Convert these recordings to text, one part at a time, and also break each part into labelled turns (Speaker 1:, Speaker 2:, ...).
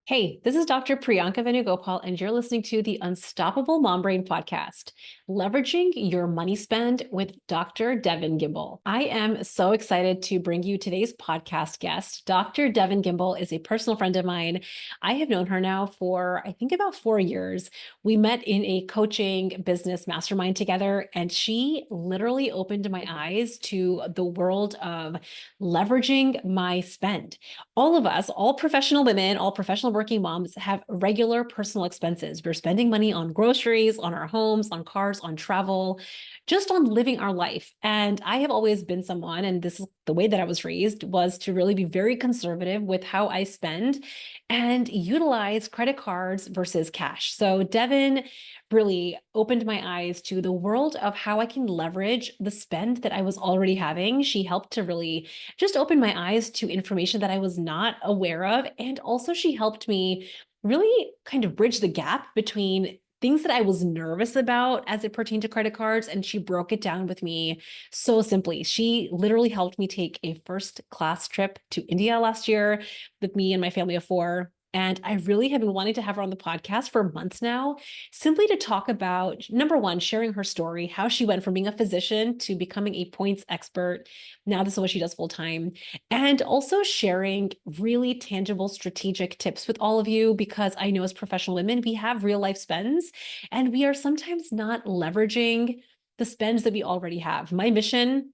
Speaker 1: Hey, this is Dr. Priyanka Venugopal, and you're listening to the Unstoppable Mom Brain podcast, leveraging your money spend with Dr. Devon Gimbel. I am so excited to bring you today's podcast guest. Dr. Devon Gimbel is a personal friend of mine. I have known her now for, I think, about 4 years. We met in a coaching business mastermind together, and she literally opened my eyes to the world of leveraging my spend. All of us, all professional women, all professional working moms have regular personal expenses. We're spending money on groceries, on our homes, on cars, on travel, just on living our life. And I have always been someone, and this is the way that I was raised, was to really be very conservative with how I spend and utilize credit cards versus cash. So Devin really opened my eyes to the world of how I can leverage the spend that I was already having. She helped to really just opened my eyes to information that I was not aware of. And also, she helped me really kind of bridge the gap between things that I was nervous about as it pertained to credit cards. And she broke it down with me so simply. She literally helped me take a first class trip to India last year with me and my family of four. And I really have been wanting to have her on the podcast for months now, simply to talk about, number one, sharing her story, how she went from being a physician to becoming a points expert. Now, this is what she does full time. And also sharing really tangible strategic tips with all of you, because I know as professional women, we have real life spends and we are sometimes not leveraging the spends that we already have. My mission,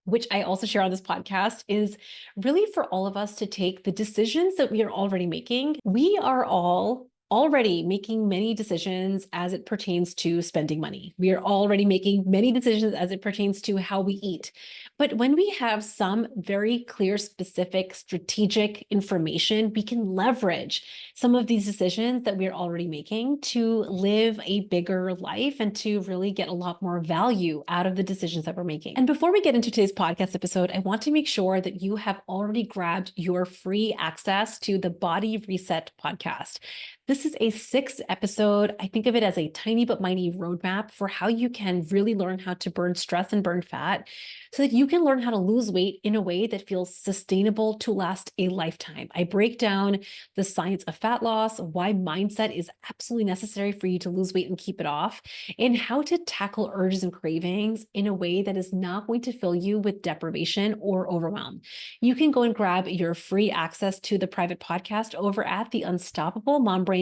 Speaker 1: which I also share on this podcast, is really for all of us to take the decisions that we are already making. We are all already making many decisions as it pertains to spending money. We are already making many decisions as it pertains to how we eat. But when we have some very clear, specific, strategic information, we can leverage some of these decisions that we're already making to live a bigger life and to really get a lot more value out of the decisions that we're making. And before we get into today's podcast episode, I want to make sure that you have already grabbed your free access to the Body Reset podcast. This is a 6 episode, I think of it as a tiny but mighty roadmap for how you can really learn how to burn stress and burn fat so that you can learn how to lose weight in a way that feels sustainable to last a lifetime. I break down the science of fat loss, why mindset is absolutely necessary for you to lose weight and keep it off, and how to tackle urges and cravings in a way that is not going to fill you with deprivation or overwhelm. You can go and grab your free access to the private podcast over at the unstoppablemombrain.com/body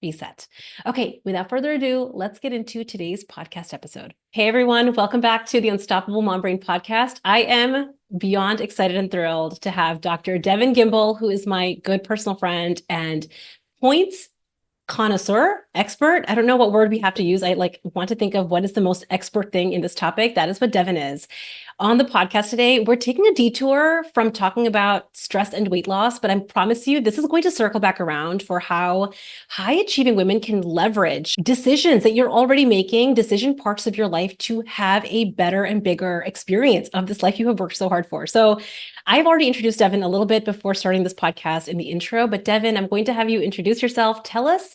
Speaker 1: reset. Okay, without further ado, let's get into today's podcast episode. Hey everyone, welcome back to the Unstoppable Mom Brain podcast. I am beyond excited and thrilled to have Dr. Devon Gimbel, who is my good personal friend and points connoisseur, expert. I don't know what word we have to use. I want to think of what is the most expert thing in this topic. That is what Devon is. On the podcast today, we're taking a detour from talking about stress and weight loss, but I promise you, this is going to circle back around for how high achieving women can leverage decisions that you're already making, decision parts of your life to have a better and bigger experience of this life you have worked so hard for. So I've already introduced Devon a little bit before starting this podcast in the intro, but Devon, I'm going to have you introduce yourself. Tell us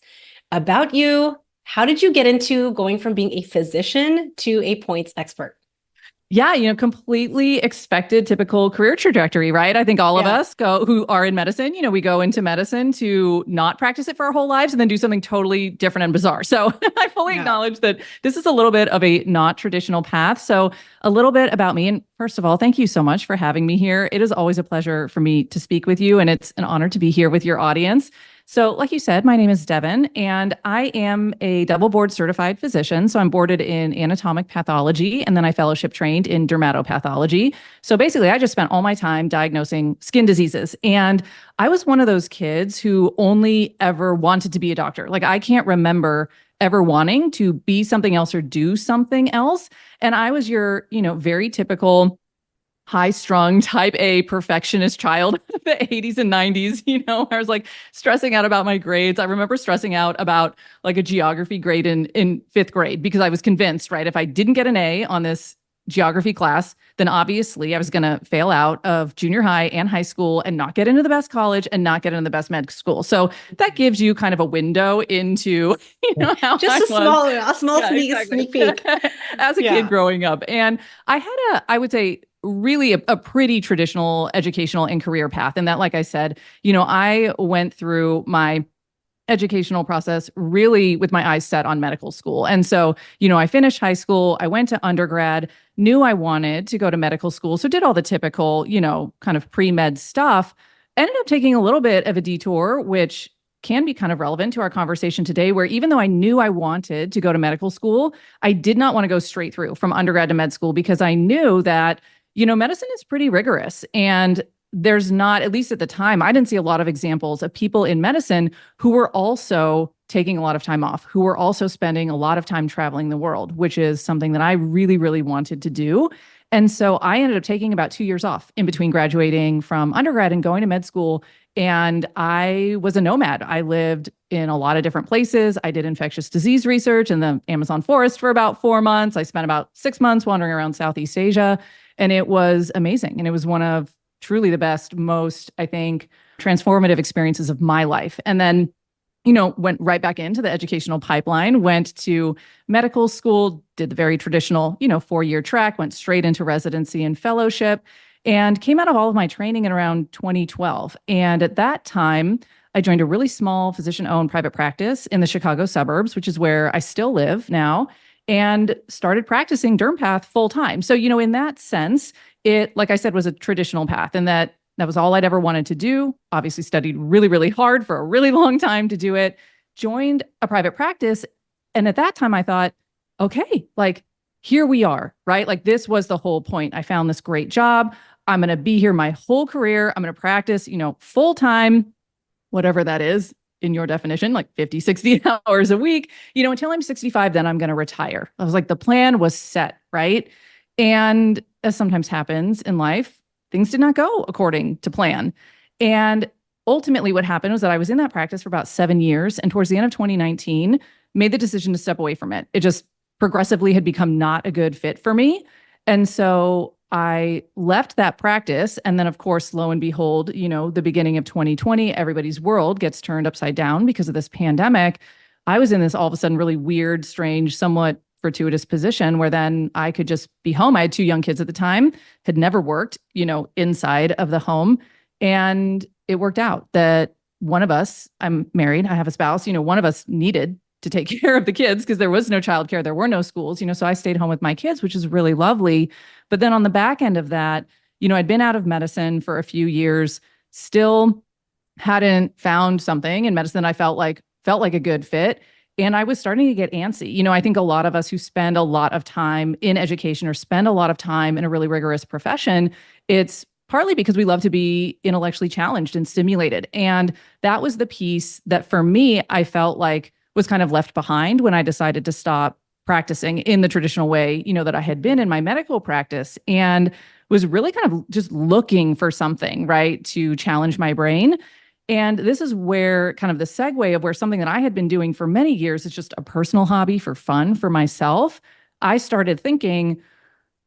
Speaker 1: about you. How did you get into going from being a physician to a points expert?
Speaker 2: Yeah, completely expected, typical career trajectory, right? I think all of us who are in medicine, we go into medicine to not practice it for our whole lives and then do something totally different and bizarre. So I fully acknowledge that this is a little bit of a not traditional path. So a little bit about me. And first of all, thank you so much for having me here. It is always a pleasure for me to speak with you, and it's an honor to be here with your audience. So like you said, my name is Devon, and I am a double board certified physician. So I'm boarded in anatomic pathology, and then I fellowship trained in dermatopathology. So basically, I just spent all my time diagnosing skin diseases. And I was one of those kids who only ever wanted to be a doctor. Like, I can't remember ever wanting to be something else or do something else. And I was your, very typical high-strung type A perfectionist child of the 80s and 90s. I was like stressing out about my grades. I remember stressing out about like a geography grade in 5th grade because I was convinced, right, if I didn't get an A on this geography class, then obviously I was going to fail out of junior high and high school and not get into the best college and not get into the best med school. So that gives you kind of a window into, how
Speaker 1: just a small sneak peek
Speaker 2: as a kid growing up. And I had I would say, really a pretty traditional educational and career path. And that, like I said, I went through my educational process really with my eyes set on medical school. And so, I finished high school, I went to undergrad, knew I wanted to go to medical school. So did all the typical, kind of pre-med stuff. Ended up taking a little bit of a detour, which can be kind of relevant to our conversation today, where even though I knew I wanted to go to medical school, I did not want to go straight through from undergrad to med school because I knew that, medicine is pretty rigorous. And there's not, at least at the time, I didn't see a lot of examples of people in medicine who were also taking a lot of time off, who were also spending a lot of time traveling the world, which is something that I really, really wanted to do. And so I ended up taking about 2 years off in between graduating from undergrad and going to med school. And I was a nomad. I lived in a lot of different places. I did infectious disease research in the Amazon forest for about 4 months. I spent about 6 months wandering around Southeast Asia, and it was amazing. And it was one of truly the best, most, I think, transformative experiences of my life. And then, went right back into the educational pipeline, went to medical school, did the very traditional, 4-year track, went straight into residency and fellowship, and came out of all of my training in around 2012. And at that time, I joined a really small physician-owned private practice in the Chicago suburbs, which is where I still live now, and started practicing derm path full time. So, in that sense, it, like I said, was a traditional path, and that was all I'd ever wanted to do. Obviously studied really, really hard for a really long time to do it, joined a private practice. And at that time I thought, okay, like here we are, right? Like this was the whole point. I found this great job. I'm going to be here my whole career. I'm going to practice, full time, whatever that is in your definition, like 50, 60 hours a week, until I'm 65, then I'm going to retire. I was like, the plan was set, right? And as sometimes happens in life, things did not go according to plan. And ultimately what happened was that I was in that practice for about 7 years. And towards the end of 2019, made the decision to step away from it. It just progressively had become not a good fit for me. And so I left that practice. And then, of course, lo and behold, the beginning of 2020, everybody's world gets turned upside down because of this pandemic. I was in this all of a sudden really weird, strange, somewhat fortuitous position where then I could just be home. I had 2 young kids at the time, had never worked, inside of the home. And it worked out that one of us, I'm married, I have a spouse, one of us needed to take care of the kids because there was no childcare, there were no schools, so I stayed home with my kids, which is really lovely. But then on the back end of that, I'd been out of medicine for a few years, still hadn't found something in medicine I felt like a good fit. And I was starting to get antsy. I think a lot of us who spend a lot of time in education or spend a lot of time in a really rigorous profession, it's partly because we love to be intellectually challenged and stimulated. And that was the piece that for me, I felt like was kind of left behind when I decided to stop practicing in the traditional way, that I had been in my medical practice, and was really kind of just looking for something, right, to challenge my brain. And this is where kind of the segue of where something that I had been doing for many years is just a personal hobby for fun for myself. I started thinking,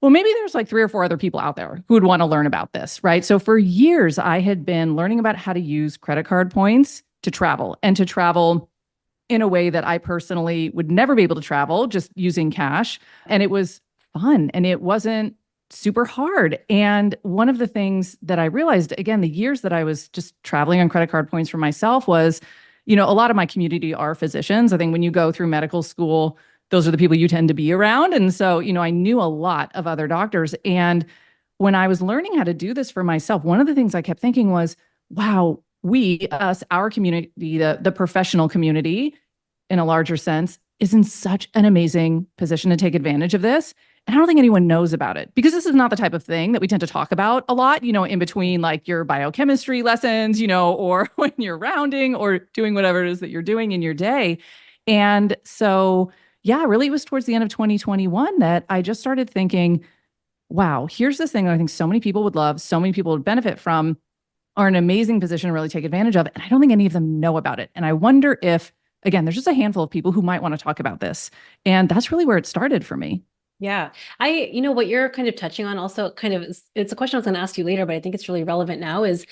Speaker 2: well, maybe there's like 3 or 4 other people out there who would want to learn about this, right? So for years, I had been learning about how to use credit card points to travel, and to travel in a way that I personally would never be able to travel just using cash. And it was fun, and it wasn't super hard. And one of the things that I realized, again, the years that I was just traveling on credit card points for myself was, a lot of my community are physicians. I think when you go through medical school, those are the people you tend to be around. And so, I knew a lot of other doctors. And when I was learning how to do this for myself, one of the things I kept thinking was, wow, our community, the professional community in a larger sense, is in such an amazing position to take advantage of this. And I don't think anyone knows about it because this is not the type of thing that we tend to talk about a lot, in between like your biochemistry lessons, or when you're rounding or doing whatever it is that you're doing in your day. And so, yeah, really it was towards the end of 2021 that I just started thinking, wow, here's this thing that I think so many people would love, so many people would benefit from, are an amazing position to really take advantage of. And I don't think any of them know about it. And I wonder if, again, there's just a handful of people who might want to talk about this. And that's really where it started for me.
Speaker 1: Yeah. What you're kind of touching on also kind of it's a question I was going to ask you later, but I think it's really relevant now is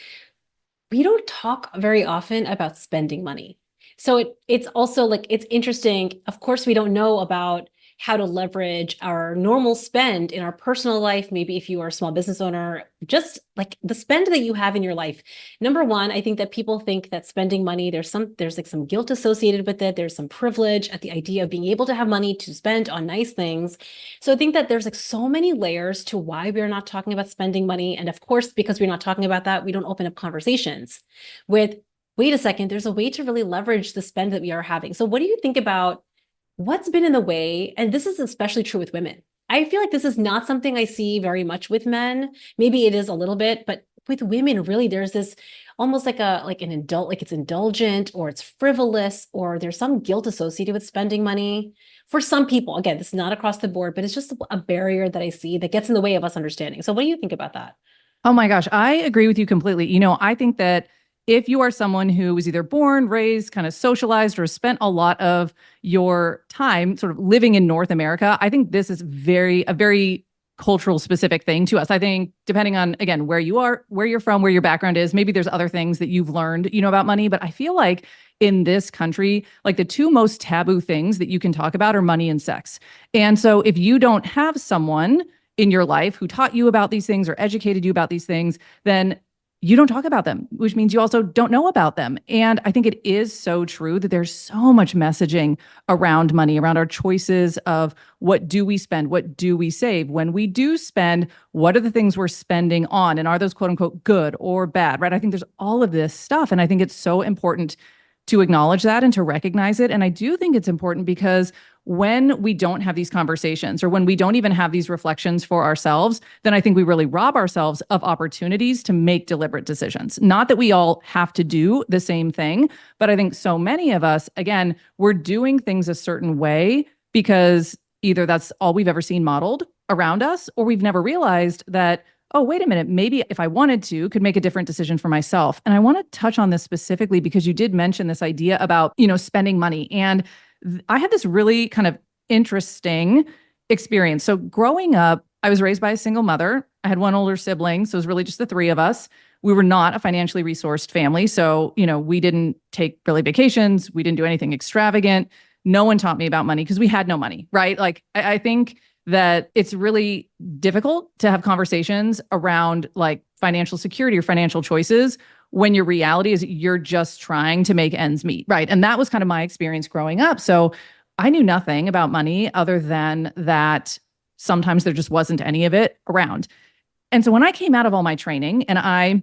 Speaker 1: we don't talk very often about spending money. So it's also like, it's interesting. Of course, we don't know about how to leverage our normal spend in our personal life. Maybe if you are a small business owner, just like the spend that you have in your life. Number one, I think that people think that spending money, there's like some guilt associated with it. There's some privilege at the idea of being able to have money to spend on nice things. So I think that there's like so many layers to why we're not talking about spending money. And of course, because we're not talking about that, we don't open up conversations with, wait a second, there's a way to really leverage the spend that we are having. So what do you think about what's been in the way? And this is especially true with women. I feel like this is not something I see very much with men. Maybe it is a little bit, but with women, really, there's this almost like it's indulgent or it's frivolous or there's some guilt associated with spending money. For some people, again, this is not across the board, but it's just a barrier that I see that gets in the way of us understanding. So what do you think about that?
Speaker 2: Oh my gosh, I agree with you completely. I think that if you are someone who was either born, raised, kind of socialized, or spent a lot of your time sort of living in North America, I think this is a very cultural specific thing to us. I think depending on, again, where you are, where you're from, where your background is, maybe there's other things that you've learned, about money. But I feel like in this country, like the two most taboo things that you can talk about are money and sex. And so if you don't have someone in your life who taught you about these things or educated you about these things, then you don't talk about them, which means you also don't know about them. And I think it is so true that there's so much messaging around money, around our choices of what do we spend, what do we save? When we do spend, what are the things we're spending on? And are those quote unquote good or bad, right? I think there's all of this stuff. And I think it's so important to acknowledge that and to recognize it. And I do think it's important because when we don't have these conversations or when we don't even have these reflections for ourselves, then I think we really rob ourselves of opportunities to make deliberate decisions. Not that we all have to do the same thing, but I think so many of us, again, we're doing things a certain way because either that's all we've ever seen modeled around us, or we've never realized that, oh, wait a minute, maybe if I wanted to, could make a different decision for myself. And I want to touch on this specifically because you did mention this idea about, spending money. And I had this really kind of interesting experience. So growing up, I was raised by a single mother. I had one older sibling, so it was really just the three of us. We were not a financially resourced family. So, we didn't take really vacations. We didn't do anything extravagant. No one taught me about money because we had no money, right? Like, I think that it's really difficult to have conversations around like financial security or financial choices when your reality is you're just trying to make ends meet, right? And that was kind of my experience growing up. So I knew nothing about money other than that sometimes there just wasn't any of it around. And so when I came out of all my training and I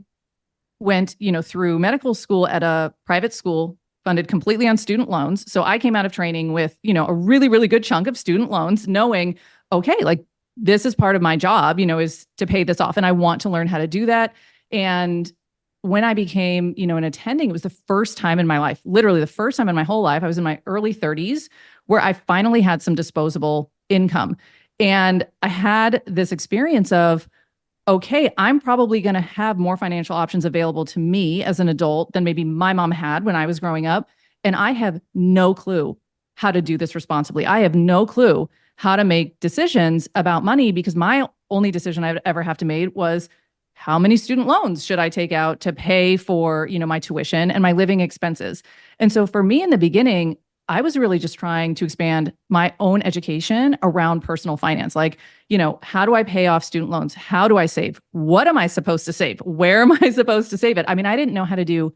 Speaker 2: went, through medical school at a private school funded completely on student loans. So I came out of training with, a really, really good chunk of student loans, knowing, okay, like this is part of my job, is to pay this off. And I want to learn how to do that. And when I became, an attending, it was the first time in my life, literally the first time in my whole life, I was in my early 30s, where I finally had some disposable income. And I had this experience of, okay, I'm probably going to have more financial options available to me as an adult than maybe my mom had when I was growing up. And I have no clue how to do this responsibly. I have no clue how to make decisions about money because my only decision I would ever have to make was how many student loans should I take out to pay for, my tuition and my living expenses. And so for me in the beginning, I was really just trying to expand my own education around personal finance. Like, how do I pay off student loans? How do I save? What am I supposed to save? Where am I supposed to save it? I mean, I didn't know how to do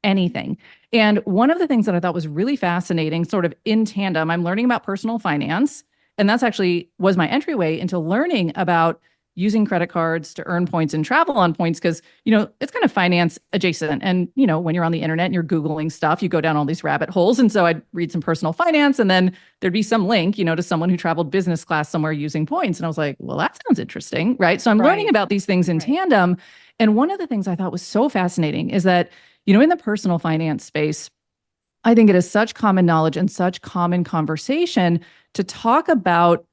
Speaker 2: anything. And one of the things that I thought was really fascinating, sort of in tandem, I'm learning about personal finance. And that's actually was my entryway into learning about using credit cards to earn points and travel on points because, it's kind of finance adjacent. And, when you're on the internet and you're Googling stuff, you go down all these rabbit holes. And so I'd read some personal finance and then there'd be some link, to someone who traveled business class somewhere using points. And I was like, well, that sounds interesting, right? So I'm learning about these things in tandem. And one of the things I thought was so fascinating is that, in the personal finance space, I think it is such common knowledge and such common conversation to talk about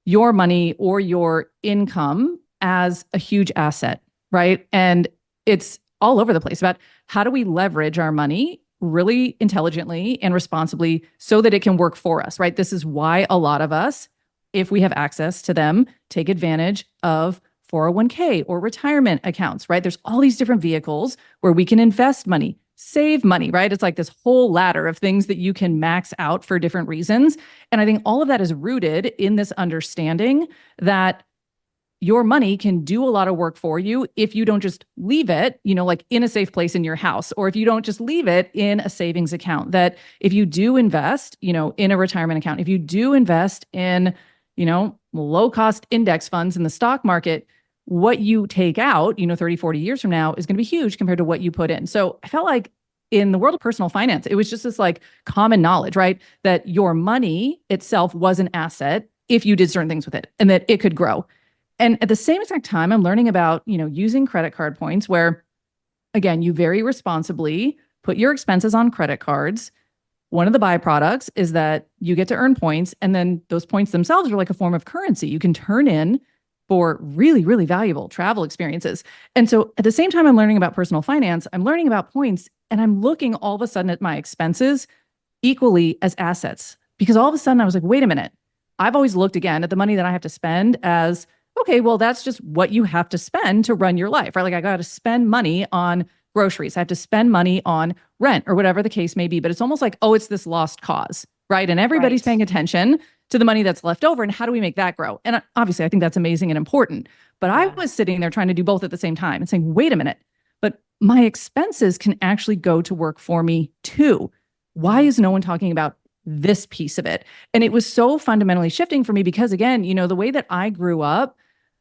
Speaker 2: your money or your income as a huge asset, right? And it's all over the place about how do we leverage our money really intelligently and responsibly so that it can work for us, right? This is why a lot of us, if we have access to them, take advantage of 401k or retirement accounts, right? There's all these different vehicles where we can invest money, save money, right? It's like this whole ladder of things that you can max out for different reasons. And I think all of that is rooted in this understanding that your money can do a lot of work for you if you don't just leave it, like in a safe place in your house, or if you don't just leave it in a savings account. That if you do invest, in a retirement account, if you do invest in, low cost index funds in the stock market, what you take out, 30, 40 years from now is going to be huge compared to what you put in. So I felt like in the world of personal finance, it was just this like common knowledge, right? That your money itself was an asset if you did certain things with it and that it could grow. And at the same exact time, I'm learning about, using credit card points where, again, you very responsibly put your expenses on credit cards. One of the byproducts is that you get to earn points, and then those points themselves are like a form of currency you can turn in for really, really valuable travel experiences. And so at the same time I'm learning about personal finance, I'm learning about points, and I'm looking all of a sudden at my expenses equally as assets. Because all of a sudden I was like, wait a minute, I've always looked again at the money that I have to spend as, okay, well, that's just what you have to spend to run your life, right? Like I got to spend money on groceries. I have to spend money on rent or whatever the case may be. But it's almost like, oh, it's this lost cause, right? And everybody's paying attention to the money that's left over. And how do we make that grow? And obviously, I think that's amazing and important. But I was sitting there trying to do both at the same time and saying, wait a minute, but my expenses can actually go to work for me too. Why is no one talking about this piece of it? And it was so fundamentally shifting for me because, again, the way that I grew up,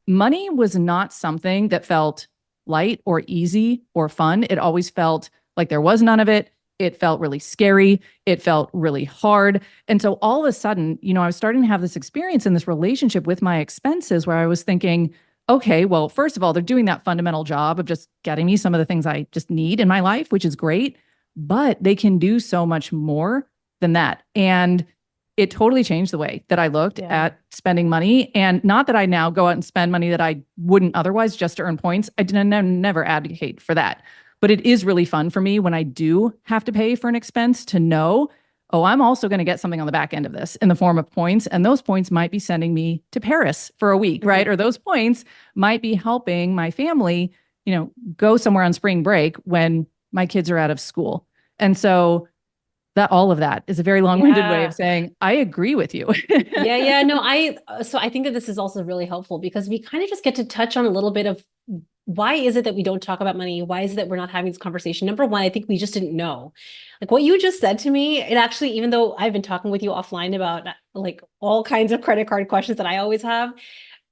Speaker 2: money was not something that felt light or easy or fun. It always felt like there was none of it. It felt really scary. It felt really hard. And so all of a sudden, I was starting to have this experience in this relationship with my expenses where I was thinking, okay, well, first of all, they're doing that fundamental job of just getting me some of the things I just need in my life, which is great, but they can do so much more than that. And it totally changed the way that I looked at spending money. And not that I now go out and spend money that I wouldn't otherwise just to earn points. I never advocate for that. But it is really fun for me when I do have to pay for an expense to know, oh, I'm also going to get something on the back end of this in the form of points. And those points might be sending me to Paris for a week, right? Or those points might be helping my family, go somewhere on spring break when my kids are out of school. And so that all of that is a very long-winded way of saying, I agree with you.
Speaker 1: No, so I think that this is also really helpful because we kind of just get to touch on a little bit of why is it that we don't talk about money? Why is it that we're not having this conversation? Number one, I think we just didn't know. Like what you just said to me, it actually, even though I've been talking with you offline about like all kinds of credit card questions that I always have,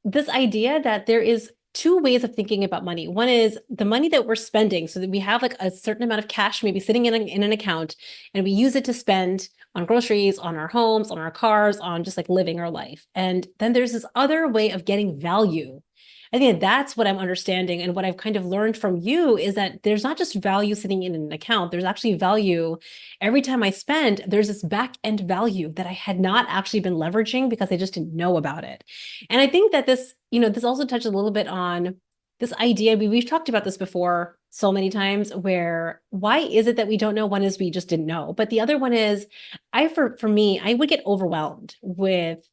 Speaker 1: this idea that there is two ways of thinking about money. One is the money that we're spending, so that we have like a certain amount of cash maybe sitting in an account, and we use it to spend on groceries, on our homes, on our cars, on just like living our life. And then there's this other way of getting value. I think that's what I'm understanding. And what I've kind of learned from you is that there's not just value sitting in an account. There's actually value every time I spend. There's this back end value that I had not actually been leveraging because I just didn't know about it. And I think that this, this also touches a little bit on this idea. We've talked about this before so many times where why is it that we don't know? One is we just didn't know. But the other one is for me, I would get overwhelmed with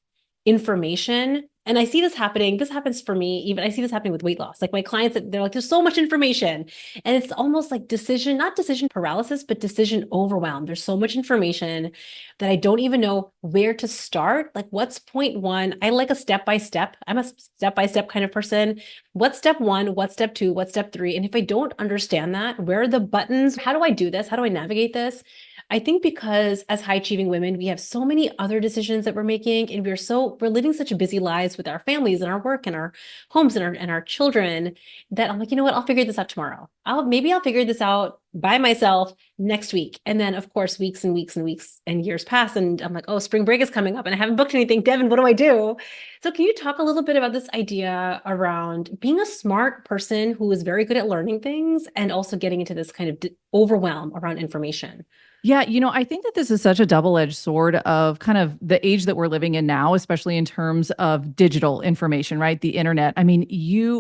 Speaker 1: information. And I see this happening. This happens for me. Even I see this happening with weight loss. Like my clients, they're like, there's so much information. And it's almost like not decision paralysis, but decision overwhelm. There's so much information that I don't even know where to start. Like what's point one? I like a step-by-step. I'm a step-by-step kind of person. What's step one? What's step two? What's step three? And if I don't understand that, where are the buttons? How do I do this? How do I navigate this? I think because as high achieving women, we have so many other decisions that we're making, and we're living such busy lives with our families and our work and our homes and our children that I'm like, you know what, I'll figure this out tomorrow. Maybe I'll figure this out by myself next week. And then of course, weeks and weeks and weeks and years pass. And I'm like, oh, spring break is coming up and I haven't booked anything. Devon, what do I do? So can you talk a little bit about this idea around being a smart person who is very good at learning things and also getting into this kind of overwhelm around information?
Speaker 2: Yeah, I think that this is such a double-edged sword of kind of the age that we're living in now, especially in terms of digital information, right? The internet. I mean,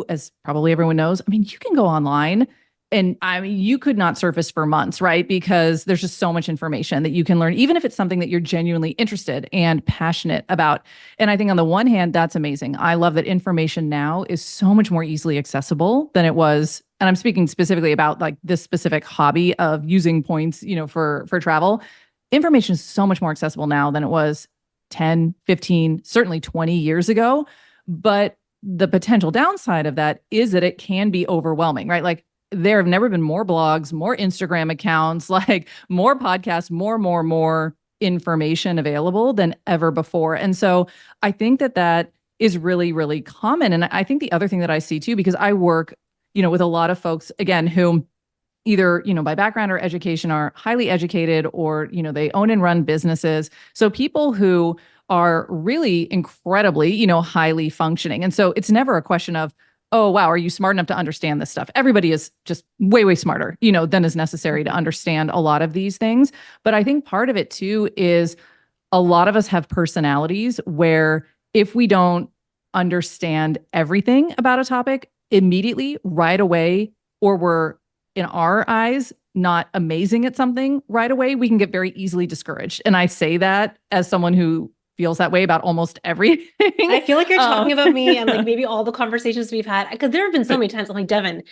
Speaker 2: as probably everyone knows, I mean, you can go online and I mean, you could not surface for months, right? Because there's just so much information that you can learn, even if it's something that you're genuinely interested and passionate about. And I think on the one hand, that's amazing. I love that information now is so much more easily accessible than it was and I'm speaking specifically about like this specific hobby of using points, for travel, information is so much more accessible now than it was 10, 15, certainly 20 years ago. But the potential downside of that is that it can be overwhelming, right? Like there have never been more blogs, more Instagram accounts, like more podcasts, more information available than ever before. And so I think that is really, really common. And I think the other thing that I see too, because I work, with a lot of folks, again, who either, by background or education are highly educated or, they own and run businesses. So people who are really incredibly, highly functioning. And so it's never a question of, oh, wow, are you smart enough to understand this stuff? Everybody is just way, way smarter, than is necessary to understand a lot of these things. But I think part of it too is a lot of us have personalities where if we don't understand everything about a topic immediately, right away, or we're in our eyes not amazing at something right away, we can get very easily discouraged. And I say that as someone who feels that way about almost everything.
Speaker 1: I feel like you're talking about me and like maybe all the conversations we've had, because there have been so many times I'm like, Devon,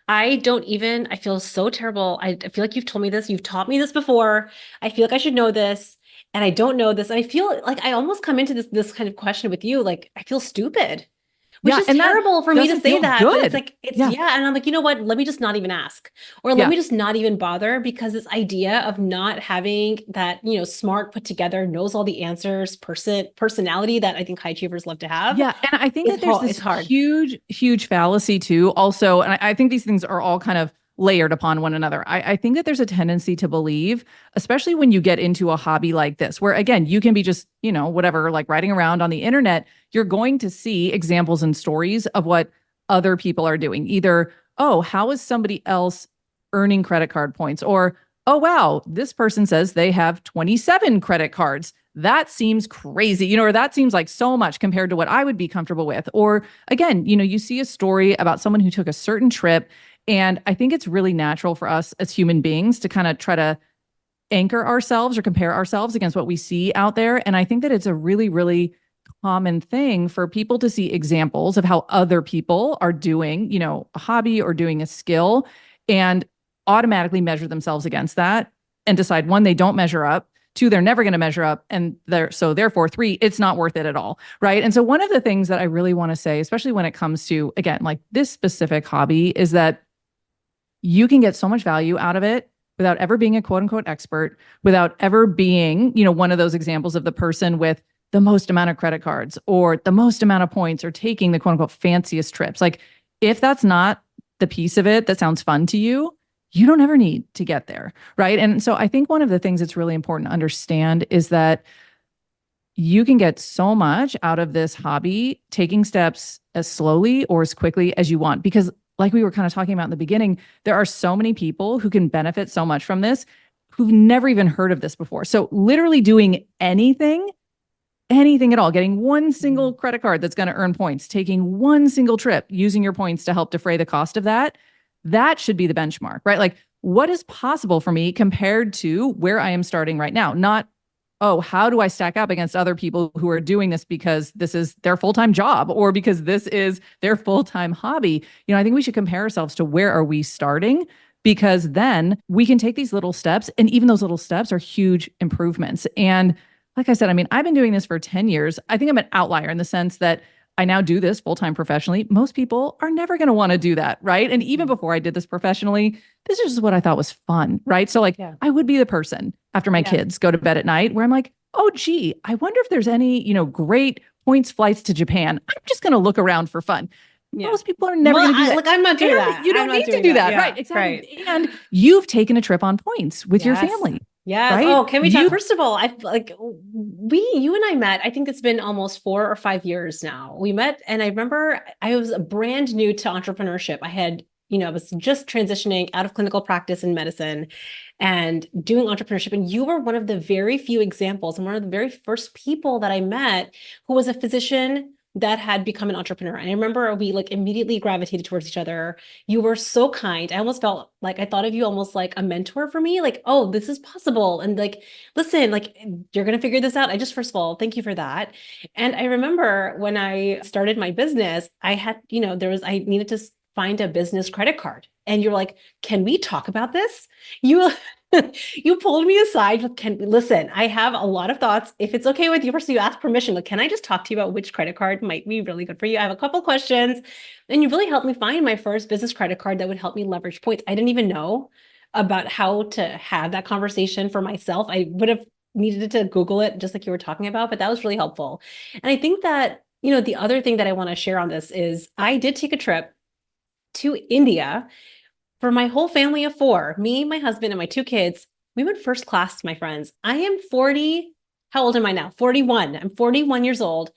Speaker 1: I feel so terrible. I feel like you've told me this, you've taught me this before. I feel like I should know this and I don't know this. And I feel like I almost come into this kind of question with you, like I feel stupid. Which is terrible for me to say that, but it's like, yeah. And I'm like, you know what? Let me just not even ask, or let me just not even bother, because this idea of not having that, smart, put together, knows all the answers, personality that I think high achievers love to have.
Speaker 2: Yeah. And I think that there's this huge, huge fallacy too. Also, and I think these things are all kind of layered upon one another. I think that there's a tendency to believe, especially when you get into a hobby like this, where again, you can be just, whatever, like riding around on the internet, you're going to see examples and stories of what other people are doing. Either, oh, how is somebody else earning credit card points? Or, oh, wow, this person says they have 27 credit cards. That seems crazy, or that seems like so much compared to what I would be comfortable with. Or again, you see a story about someone who took a certain trip. And I think it's really natural for us as human beings to kind of try to anchor ourselves or compare ourselves against what we see out there. And I think that it's a really, really common thing for people to see examples of how other people are doing, a hobby or doing a skill, and automatically measure themselves against that and decide, one, they don't measure up. Two, they're never going to measure up. And therefore, three, it's not worth it at all. Right. And so one of the things that I really want to say, especially when it comes to, again, like this specific hobby, is that you can get so much value out of it without ever being a quote unquote expert, without ever being, one of those examples of the person with the most amount of credit cards or the most amount of points or taking the quote unquote fanciest trips. Like if that's not the piece of it that sounds fun to you, you don't ever need to get there. Right. And so I think one of the things that's really important to understand is that you can get so much out of this hobby, taking steps as slowly or as quickly as you want, because like we were kind of talking about in the beginning, there are so many people who can benefit so much from this who've never even heard of this before. So literally doing anything at all, getting one single credit card that's going to earn points, taking one single trip, using your points to help defray the cost of that should be the benchmark, right? Like what is possible for me compared to where I am starting right now? Not, oh, how do I stack up against other people who are doing this because this is their full-time job or because this is their full-time hobby? I think we should compare ourselves to where are we starting, because then we can take these little steps, and even those little steps are huge improvements. And like I said, I mean, I've been doing this for 10 years. I think I'm an outlier in the sense that I now do this full-time professionally. Most people are never going to want to do that, right? And even before I did this professionally, this is just what I thought was fun, right? So like I would be the person after my kids go to bed at night where I'm like, oh, gee, I wonder if there's any, great points flights to Japan. I'm just going to look around for fun. Yeah. Most people are never going to do that.
Speaker 1: Like, I'm not doing that.
Speaker 2: You don't need to do that. Yeah, right. Exactly. Right. And you've taken a trip on points with your family.
Speaker 1: Yes. Right? Oh, can we talk? First of all, you and I met, I think it's been almost 4 or 5 years now. We met, and I remember I was brand new to entrepreneurship. I was just transitioning out of clinical practice in medicine and doing entrepreneurship. And you were one of the very few examples and one of the very first people that I met who was a physician that had become an entrepreneur. And I remember we immediately gravitated towards each other. You were so kind. I almost felt like I thought of you almost like a mentor for me. Like, oh, this is possible. And listen, you're going to figure this out. First of all, thank you for that. And I remember when I started my business, I had, I needed to find a business credit card. And you're like, can we talk about this? You you pulled me aside. Can listen, I have a lot of thoughts. If it's okay with you, first you ask permission. Like, can I just talk to you about which credit card might be really good for you? I have a couple questions. And you really helped me find my first business credit card that would help me leverage points. I didn't even know about how to have that conversation for myself. I would have needed to Google it, just like you were talking about, but that was really helpful. And I think that, the other thing that I want to share on this is I did take a trip to India for my whole family of four, me, my husband, and my two kids. We went first class, my friends. I am 40. How old am I now? 41. I'm 41 years old.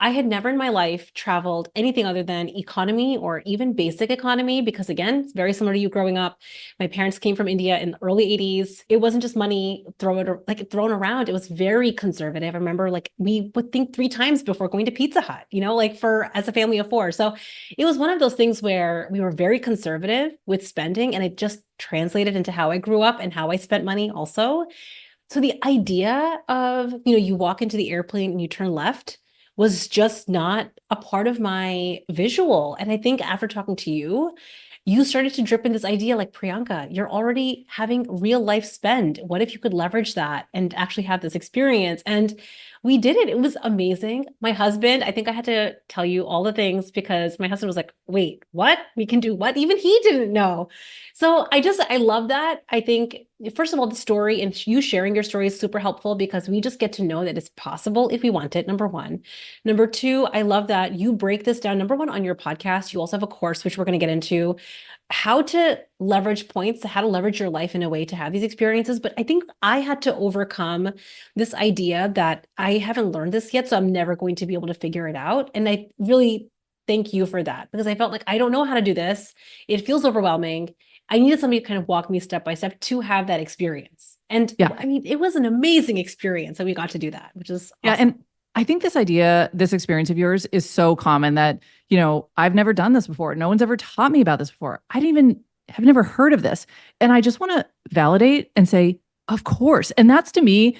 Speaker 1: I had never in my life traveled anything other than economy or even basic economy, because again, it's very similar to you growing up. My parents came from India in the early 80s. It wasn't just money thrown around. It was very conservative. I remember we would think 3 times before going to Pizza Hut, as a family of four. So it was one of those things where we were very conservative with spending, and it just translated into how I grew up and how I spent money also. So the idea of, you walk into the airplane and you turn left was just not a part of my visual. And I think after talking to you, you started to drip in this idea like, Priyanka, you're already having real life spend. What if you could leverage that and actually have this experience? And we did it. It was amazing. My husband, I think I had to tell you all the things because my husband was like, wait, what? We can do what? Even he didn't know. So I love that. I think, first of all, the story and you sharing your story is super helpful because we just get to know that it's possible if we want it, number one. Number two, I love that you break this down. Number one, on your podcast, you also have a course, which we're going to get into, how to leverage points, how to leverage your life in a way to have these experiences. But I think I had to overcome this idea that I haven't learned this yet, so I'm never going to be able to figure it out. And I really thank you for that, because I felt like I don't know how to do this. It feels overwhelming. I needed somebody to kind of walk me step by step to have that experience. And
Speaker 2: Yeah.
Speaker 1: I mean, it was an amazing experience that we got to do that, which is awesome.
Speaker 2: Yeah. And I think this experience of yours is so common that, I've never done this before. No one's ever taught me about this before. Have never heard of this. And I just want to validate and say, of course. And that's, to me,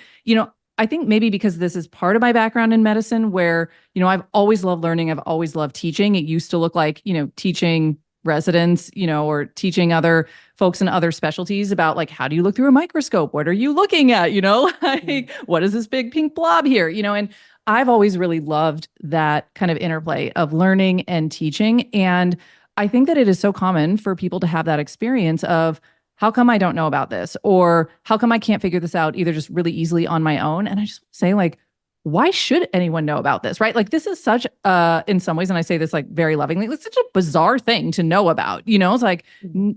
Speaker 2: I think maybe because this is part of my background in medicine where, I've always loved learning. I've always loved teaching. It used to look like, teaching residents, or teaching other folks in other specialties about like, how do you look through a microscope? What are you looking at? Like, what is this big pink blob here? And I've always really loved that kind of interplay of learning and teaching. And I think that it is so common for people to have that experience of, how come I don't know about this? Or how come I can't figure this out either just really easily on my own? And I just say, like, why should anyone know about this, right? Like, this is such in some ways, and I say this like very lovingly, it's such a bizarre thing to know about, it's like,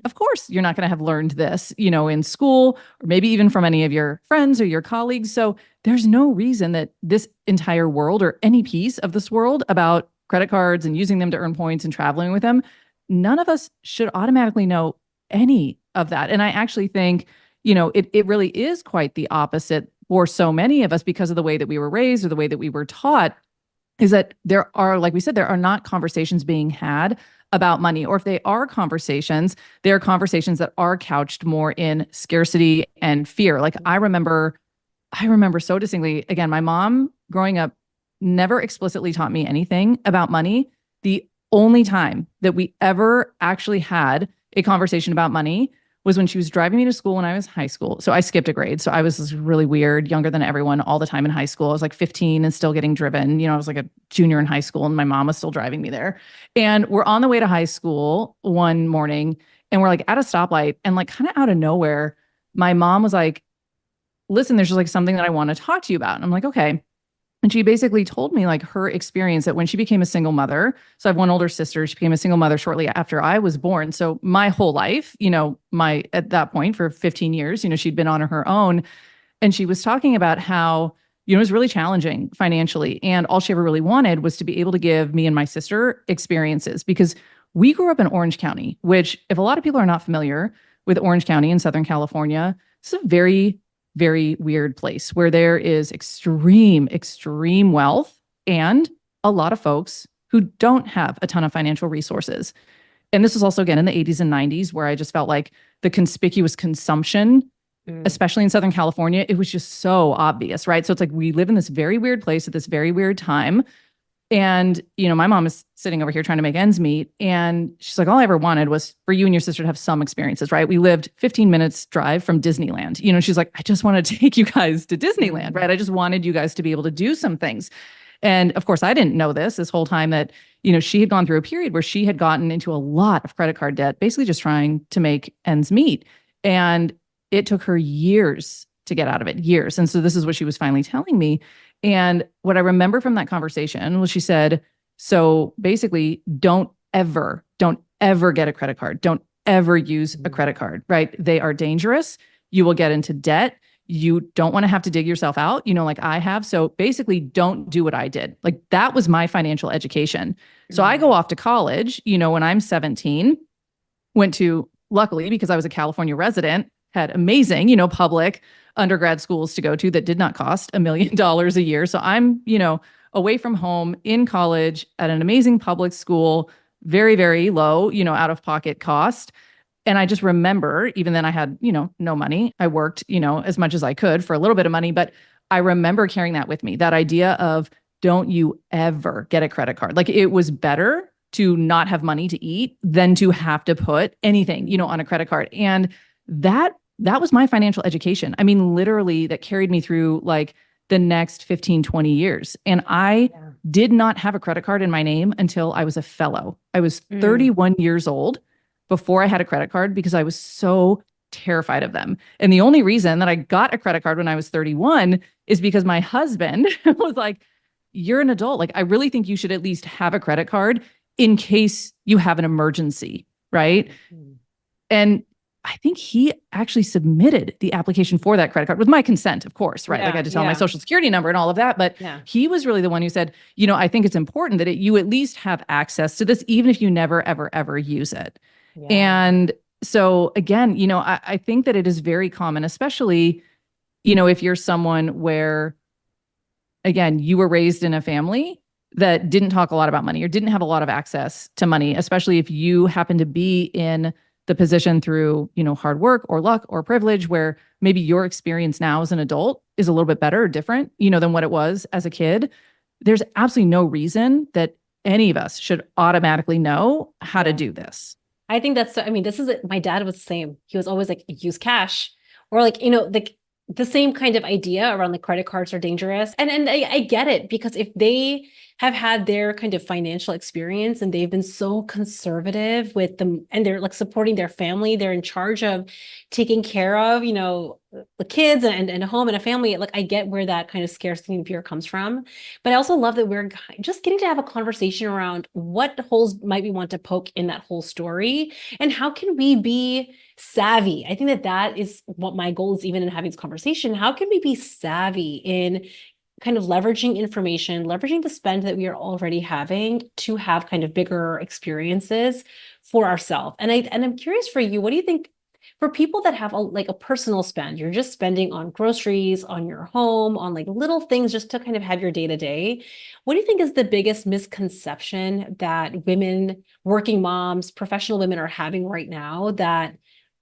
Speaker 2: of course, you're not going to have learned this, in school, or maybe even from any of your friends or your colleagues. So there's no reason that this entire world or any piece of this world about credit cards and using them to earn points and traveling with them, none of us should automatically know any of that. And I actually think, it really is quite the opposite for so many of us because of the way that we were raised or the way that we were taught, is that there are, like we said, there are not conversations being had about money. Or if they are conversations, they are conversations that are couched more in scarcity and fear. Like I remember so distinctly, again, my mom growing up never explicitly taught me anything about money. The only time that we ever actually had a conversation about money was when she was driving me to school when I was in high school. So I skipped a grade. So I was this really weird, younger than everyone all the time in high school. I was like 15 and still getting driven. I was like a junior in high school and my mom was still driving me there. And we're on the way to high school one morning and we're like at a stoplight and like kind of out of nowhere, my mom was like, listen, there's just like something that I want to talk to you about. And I'm like, okay. And she basically told me like her experience that when she became a single mother, so I have one older sister, she became a single mother shortly after I was born. So my whole life, at that point for 15 years, she'd been on her own. And she was talking about how, it was really challenging financially. And all she ever really wanted was to be able to give me and my sister experiences because we grew up in Orange County, which if a lot of people are not familiar with Orange County in Southern California, it's a very weird place where there is extreme wealth and a lot of folks who don't have a ton of financial resources. And this was also, again, in the 80s and 90s, where I just felt like the conspicuous consumption, especially in Southern California, it was just so obvious, right? So it's like we live in this very weird place at this very weird time. And, my mom is sitting over here trying to make ends meet. And she's like, all I ever wanted was for you and your sister to have some experiences, right? We lived 15 minutes drive from Disneyland. She's like, I just want to take you guys to Disneyland, right? I just wanted you guys to be able to do some things. And of course, I didn't know this whole time that, she had gone through a period where she had gotten into a lot of credit card debt, basically just trying to make ends meet. And it took her years to get out of it, years. And so this is what she was finally telling me. And what I remember from that conversation was she said, so basically, don't ever get a credit card. Don't ever use a credit card, right? They are dangerous. You will get into debt. You don't want to have to dig yourself out, like I have. So basically, don't do what I did. Like that was my financial education. So I go off to college, when I'm 17, went to, luckily, because I was a California resident, had amazing, public undergrad schools to go to that did not cost $1 million a year. So I'm, away from home in college at an amazing public school, very, very low, out of pocket cost. And I just remember, even then I had, no money. I worked, as much as I could for a little bit of money, but I remember carrying that with me, that idea of don't you ever get a credit card. Like it was better to not have money to eat than to have to put anything, on a credit card. And that was my financial education. I mean, literally that carried me through like the next 15, 20 years. And I did not have a credit card in my name until I was a fellow. I was 31 years old before I had a credit card because I was so terrified of them. And the only reason that I got a credit card when I was 31 is because my husband was like, you're an adult. Like, I really think you should at least have a credit card in case you have an emergency, right? And I think he actually submitted the application for that credit card with my consent, of course, right? Like I had to tell him my social security number and all of that. But he was really the one who said, I think it's important that you at least have access to this, even if you never, ever, ever use it. Yeah. And so again, I think that it is very common, especially, if you're someone where, again, you were raised in a family that didn't talk a lot about money or didn't have a lot of access to money, especially if you happen to be in the position through, hard work or luck or privilege where maybe your experience now as an adult is a little bit better or different, than what it was as a kid. There's absolutely no reason that any of us should automatically know how to do this.
Speaker 1: I think this is it. My dad was the same. He was always like, use cash, or like, the same kind of idea around the credit cards are dangerous. And I get it, because if they have had their kind of financial experience and they've been so conservative with them and they're like supporting their family, they're in charge of taking care of, the kids and a home and a family. Like I get where that kind of scarcity and fear comes from. But I also love that we're just getting to have a conversation around what holes might we want to poke in that whole story and how can we be savvy. I think that is what my goal is, even in having this conversation. How can we be savvy in kind of leveraging information, leveraging the spend that we are already having to have kind of bigger experiences for ourselves? And I'm curious for you, what do you think for people that have a personal spend? You're just spending on groceries, on your home, on like little things just to kind of have your day to day. What do you think is the biggest misconception that women, working moms, professional women are having right now that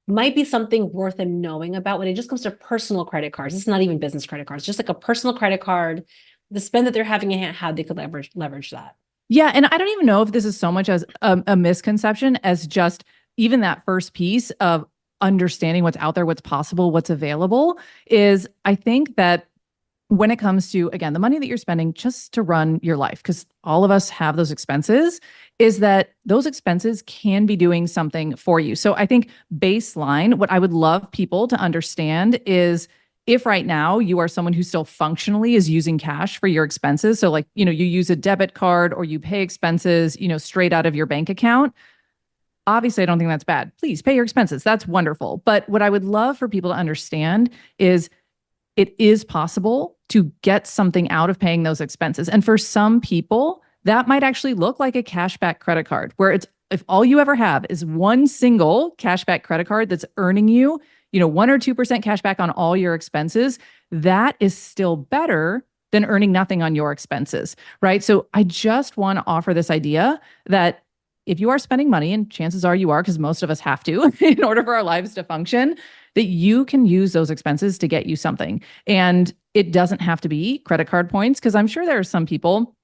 Speaker 1: might be something worth them knowing about when it just comes to personal credit cards? It's not even business credit cards, just like a personal credit card, the spend that they're having in hand, how they could leverage that.
Speaker 2: Yeah. And I don't even know if this is so much as a misconception as just even that first piece of understanding what's out there, what's possible, what's available. Is I think that when it comes to, again, the money that you're spending just to run your life, because all of us have those expenses, is that those expenses can be doing something for you. So I think baseline, what I would love people to understand is if right now you are someone who still functionally is using cash for your expenses, so like, you use a debit card or you pay expenses, straight out of your bank account. Obviously, I don't think that's bad. Please pay your expenses. That's wonderful. But what I would love for people to understand is it is possible to get something out of paying those expenses. And for some people, that might actually look like a cashback credit card, where it's if all you ever have is one single cashback credit card that's earning you, 1 or 2% cashback on all your expenses, that is still better than earning nothing on your expenses, right? So I just want to offer this idea that if you are spending money, and chances are you are, because most of us have to in order for our lives to function, that you can use those expenses to get you something. And it doesn't have to be credit card points, because I'm sure there are some people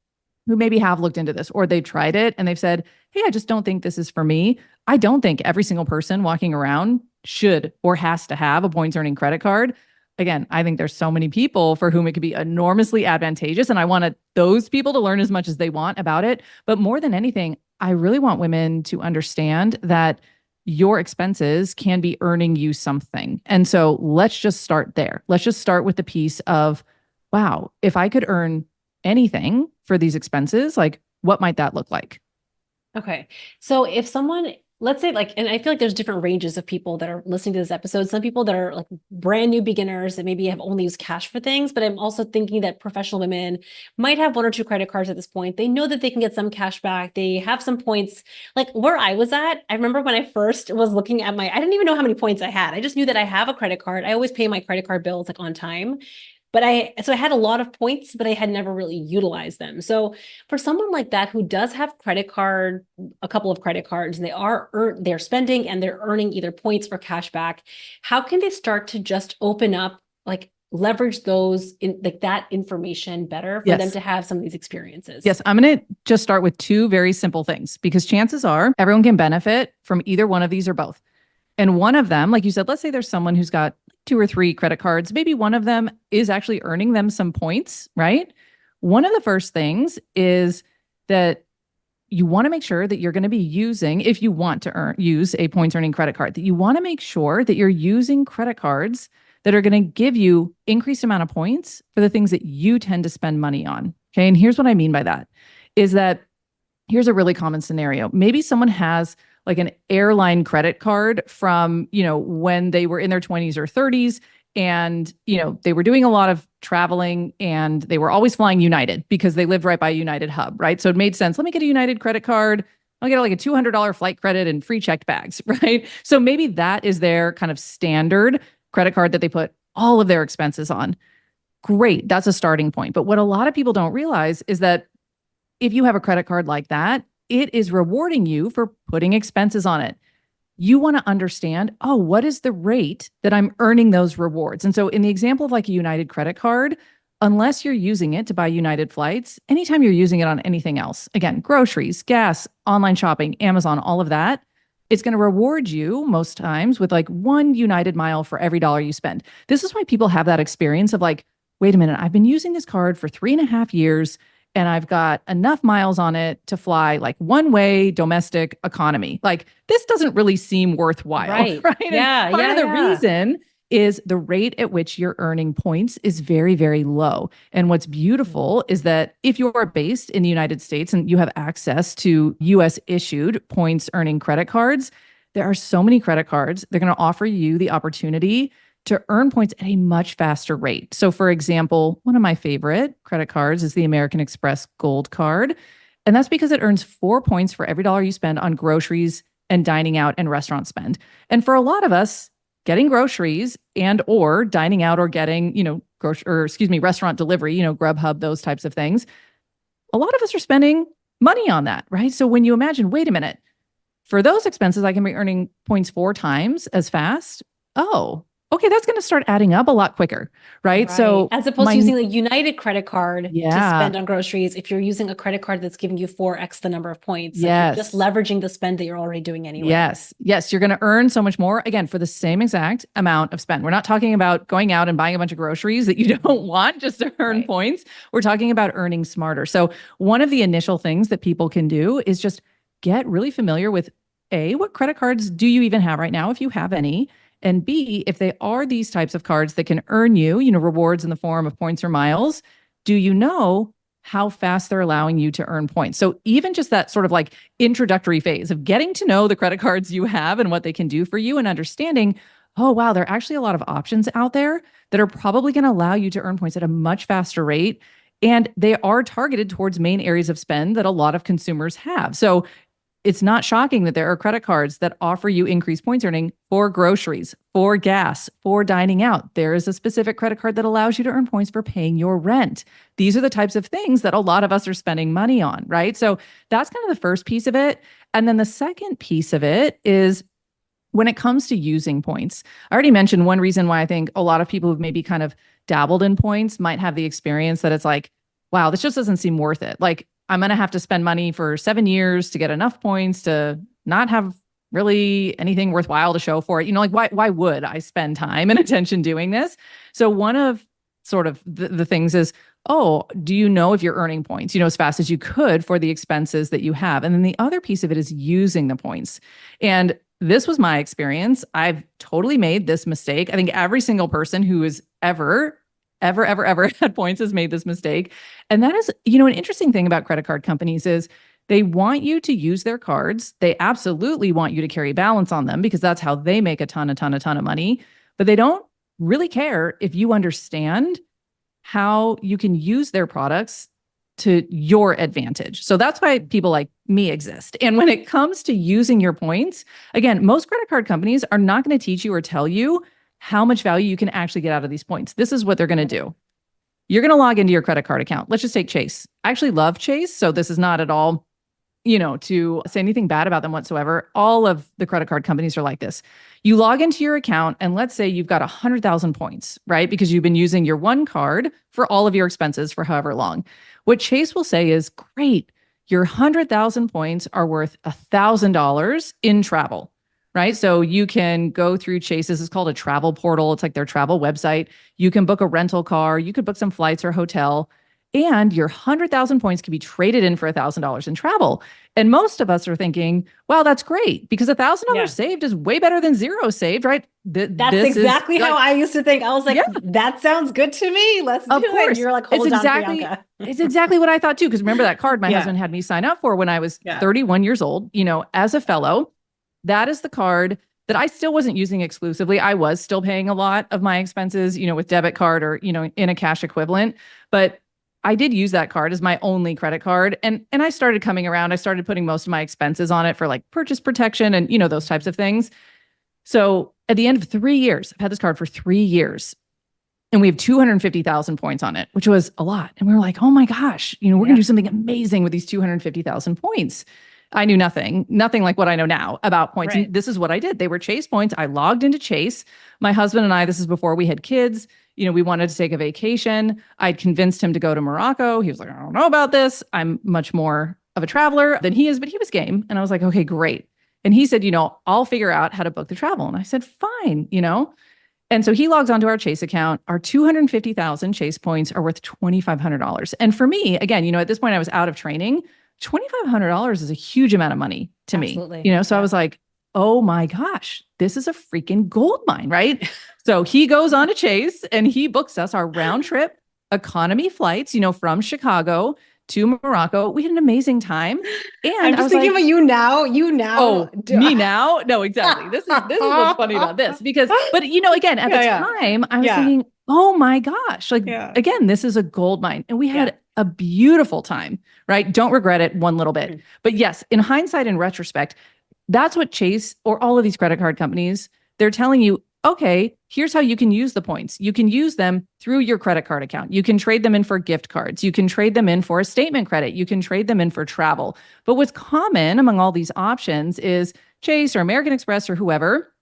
Speaker 2: who maybe have looked into this or they've tried it and they've said, hey, I just don't think this is for me. I don't think every single person walking around should or has to have a points earning credit card. Again, I think there's so many people for whom it could be enormously advantageous. And I want those people to learn as much as they want about it. But more than anything, I really want women to understand that your expenses can be earning you something. And so let's just start there. Let's just start with the piece of, wow, if I could earn anything for these expenses, like what might that look like?
Speaker 1: Okay. So if someone, let's say like, and I feel like there's different ranges of people that are listening to this episode. Some people that are like brand new beginners that maybe have only used cash for things, but I'm also thinking that professional women might have one or two credit cards at this point. They know that they can get some cash back. They have some points. Like where I was at, I remember when I first was looking at I didn't even know how many points I had. I just knew that I have a credit card. I always pay my credit card bills like on time. But so I had a lot of points, but I had never really utilized them. So for someone like that who does have a couple of credit cards, and they're spending and they're earning either points or cash back, how can they start to just open up, like leverage those in like that information better for them to have some of these experiences?
Speaker 2: Yes, I'm going to just start with two very simple things because chances are everyone can benefit from either one of these or both. And one of them, like you said, let's say there's someone who's got 2 or 3 credit cards. Maybe one of them is actually earning them some points, right? One of the first things is that you want to make sure that you're going to be using, if you want to use a points earning credit card, that you want to make sure that you're using credit cards that are going to give you increased amount of points for the things that you tend to spend money on. Okay. And here's what I mean by that is that here's a really common scenario. Maybe someone has like an airline credit card from, when they were in their 20s or 30s and, they were doing a lot of traveling and they were always flying United because they lived right by United Hub, right? So it made sense. Let me get a United credit card. I'll get like a $200 flight credit and free checked bags, right? So maybe that is their kind of standard credit card that they put all of their expenses on. Great. That's a starting point. But what a lot of people don't realize is that if you have a credit card like that, it is rewarding you for putting expenses on it. You want to understand, what is the rate that I'm earning those rewards? And so in the example of like a United credit card, unless you're using it to buy United flights, anytime you're using it on anything else, again, groceries, gas, online shopping, Amazon, all of that, it's going to reward you most times with like 1 United mile for every dollar you spend. This is why people have that experience of like, wait a minute, I've been using this card for 3.5 years. And I've got enough miles on it to fly like one-way domestic economy. Like this doesn't really seem worthwhile, right?
Speaker 1: Yeah,
Speaker 2: and part of the reason is the rate at which you're earning points is very, very low. And what's beautiful is that if you're based in the United States and you have access to US issued points earning credit cards, there are so many credit cards. They're going to offer you the opportunity to earn points at a much faster rate. So for example, one of my favorite credit cards is the American Express Gold Card. And that's because it earns 4 points for every dollar you spend on groceries and dining out and restaurant spend. And for a lot of us, getting groceries and or dining out or getting, restaurant delivery, Grubhub, those types of things, a lot of us are spending money on that, right? So when you imagine, wait a minute, for those expenses, I can be earning points 4 times as fast. Oh, okay, that's going to start adding up a lot quicker, right? So
Speaker 1: as opposed to using a United credit card to spend on groceries, if you're using a credit card that's giving you 4x the number of points, like you're just leveraging the spend that you're already doing anyway.
Speaker 2: Yes, you're going to earn so much more, again, for the same exact amount of spend. We're not talking about going out and buying a bunch of groceries that you don't want just to earn points. We're talking about earning smarter. So one of the initial things that people can do is just get really familiar with what credit cards do you even have right now, if you have any? And B, if they are these types of cards that can earn you, rewards in the form of points or miles, do you know how fast they're allowing you to earn points? So even just that sort of like introductory phase of getting to know the credit cards you have and what they can do for you and understanding, oh, wow, there are actually a lot of options out there that are probably going to allow you to earn points at a much faster rate. And they are targeted towards main areas of spend that a lot of consumers have. So it's not shocking that there are credit cards that offer you increased points earning for groceries, for gas, for dining out. There is a specific credit card that allows you to earn points for paying your rent. These are the types of things that a lot of us are spending money on, right? So that's kind of the first piece of it. And then the second piece of it is when it comes to using points. I already mentioned one reason why I think a lot of people who've maybe kind of dabbled in points might have the experience that it's like, wow, this just doesn't seem worth it. Like I'm going to have to spend money for 7 years to get enough points to not have really anything worthwhile to show for it. Like why would I spend time and attention doing this? So one of sort of the things is, oh, do you know if you're earning points, as fast as you could for the expenses that you have? And then the other piece of it is using the points. And this was my experience. I've totally made this mistake. I think every single person who has ever had points has made this mistake. And that is, an interesting thing about credit card companies is they want you to use their cards. They absolutely want you to carry balance on them because that's how they make a ton of money. But they don't really care if you understand how you can use their products to your advantage. So that's why people like me exist. And when it comes to using your points, again, most credit card companies are not going to teach you or tell you how much value you can actually get out of these points. This is what they're going to do. You're going to log into your credit card account. Let's just take Chase. I actually love Chase. So this is not at all, to say anything bad about them whatsoever. All of the credit card companies are like this. You log into your account and let's say you've got 100,000 points, right? Because you've been using your one card for all of your expenses for however long. What Chase will say is, great, your 100,000 points are worth $1,000 in travel, right? So you can go through Chase's, it's called a travel portal. It's like their travel website. You can book a rental car. You could book some flights or hotel. And your 100,000 points can be traded in for $1,000 in travel. And most of us are thinking, wow, that's great because $1,000 saved is way better than zero saved, right?
Speaker 1: That's exactly how I used to think. I was like, that sounds good to me. Let's do it. And you're like, hold on, Priyanka.
Speaker 2: It's exactly what I thought too. Because remember that card my husband had me sign up for when I was 31 years old, as a fellow. That is the card that I still wasn't using exclusively. I was still paying a lot of my expenses, with debit card or, in a cash equivalent. But I did use that card as my only credit card. And I started coming around. I started putting most of my expenses on it for like purchase protection and, those types of things. So at the end of 3 years, I've had this card for 3 years and we have 250,000 points on it, which was a lot. And we were like, oh my gosh, we're going to do something amazing with these 250,000 points. I knew nothing like what I know now about points. Right. And this is what I did. They were Chase points. I logged into Chase. My husband and I, this is before we had kids. We wanted to take a vacation. I'd convinced him to go to Morocco. He was like, I don't know about this. I'm much more of a traveler than he is, but he was game. And I was like, okay, great. And he said, I'll figure out how to book the travel. And I said, fine, And so he logs onto our Chase account. Our 250,000 Chase points are worth $2,500. And for me, again, at this point I was out of training. $2,500 is a huge amount of money to me. So I was like, oh my gosh, this is a freaking gold mine, right? So he goes on to Chase and he books us our round trip economy flights, from Chicago to Morocco. We had an amazing time. And
Speaker 1: I'm just thinking about you now.
Speaker 2: Oh, me now? No, exactly. This is what's funny about this because, but again, at the time I was thinking, oh my gosh, again, this is a gold mine. And we had a beautiful time, right? Don't regret it one little bit. But yes, in hindsight and retrospect, that's what Chase or all of these credit card companies, they're telling you, okay, here's how you can use the points. You can use them through your credit card account. You can trade them in for gift cards. You can trade them in for a statement credit. You can trade them in for travel. But what's common among all these options is Chase or American Express or whoever,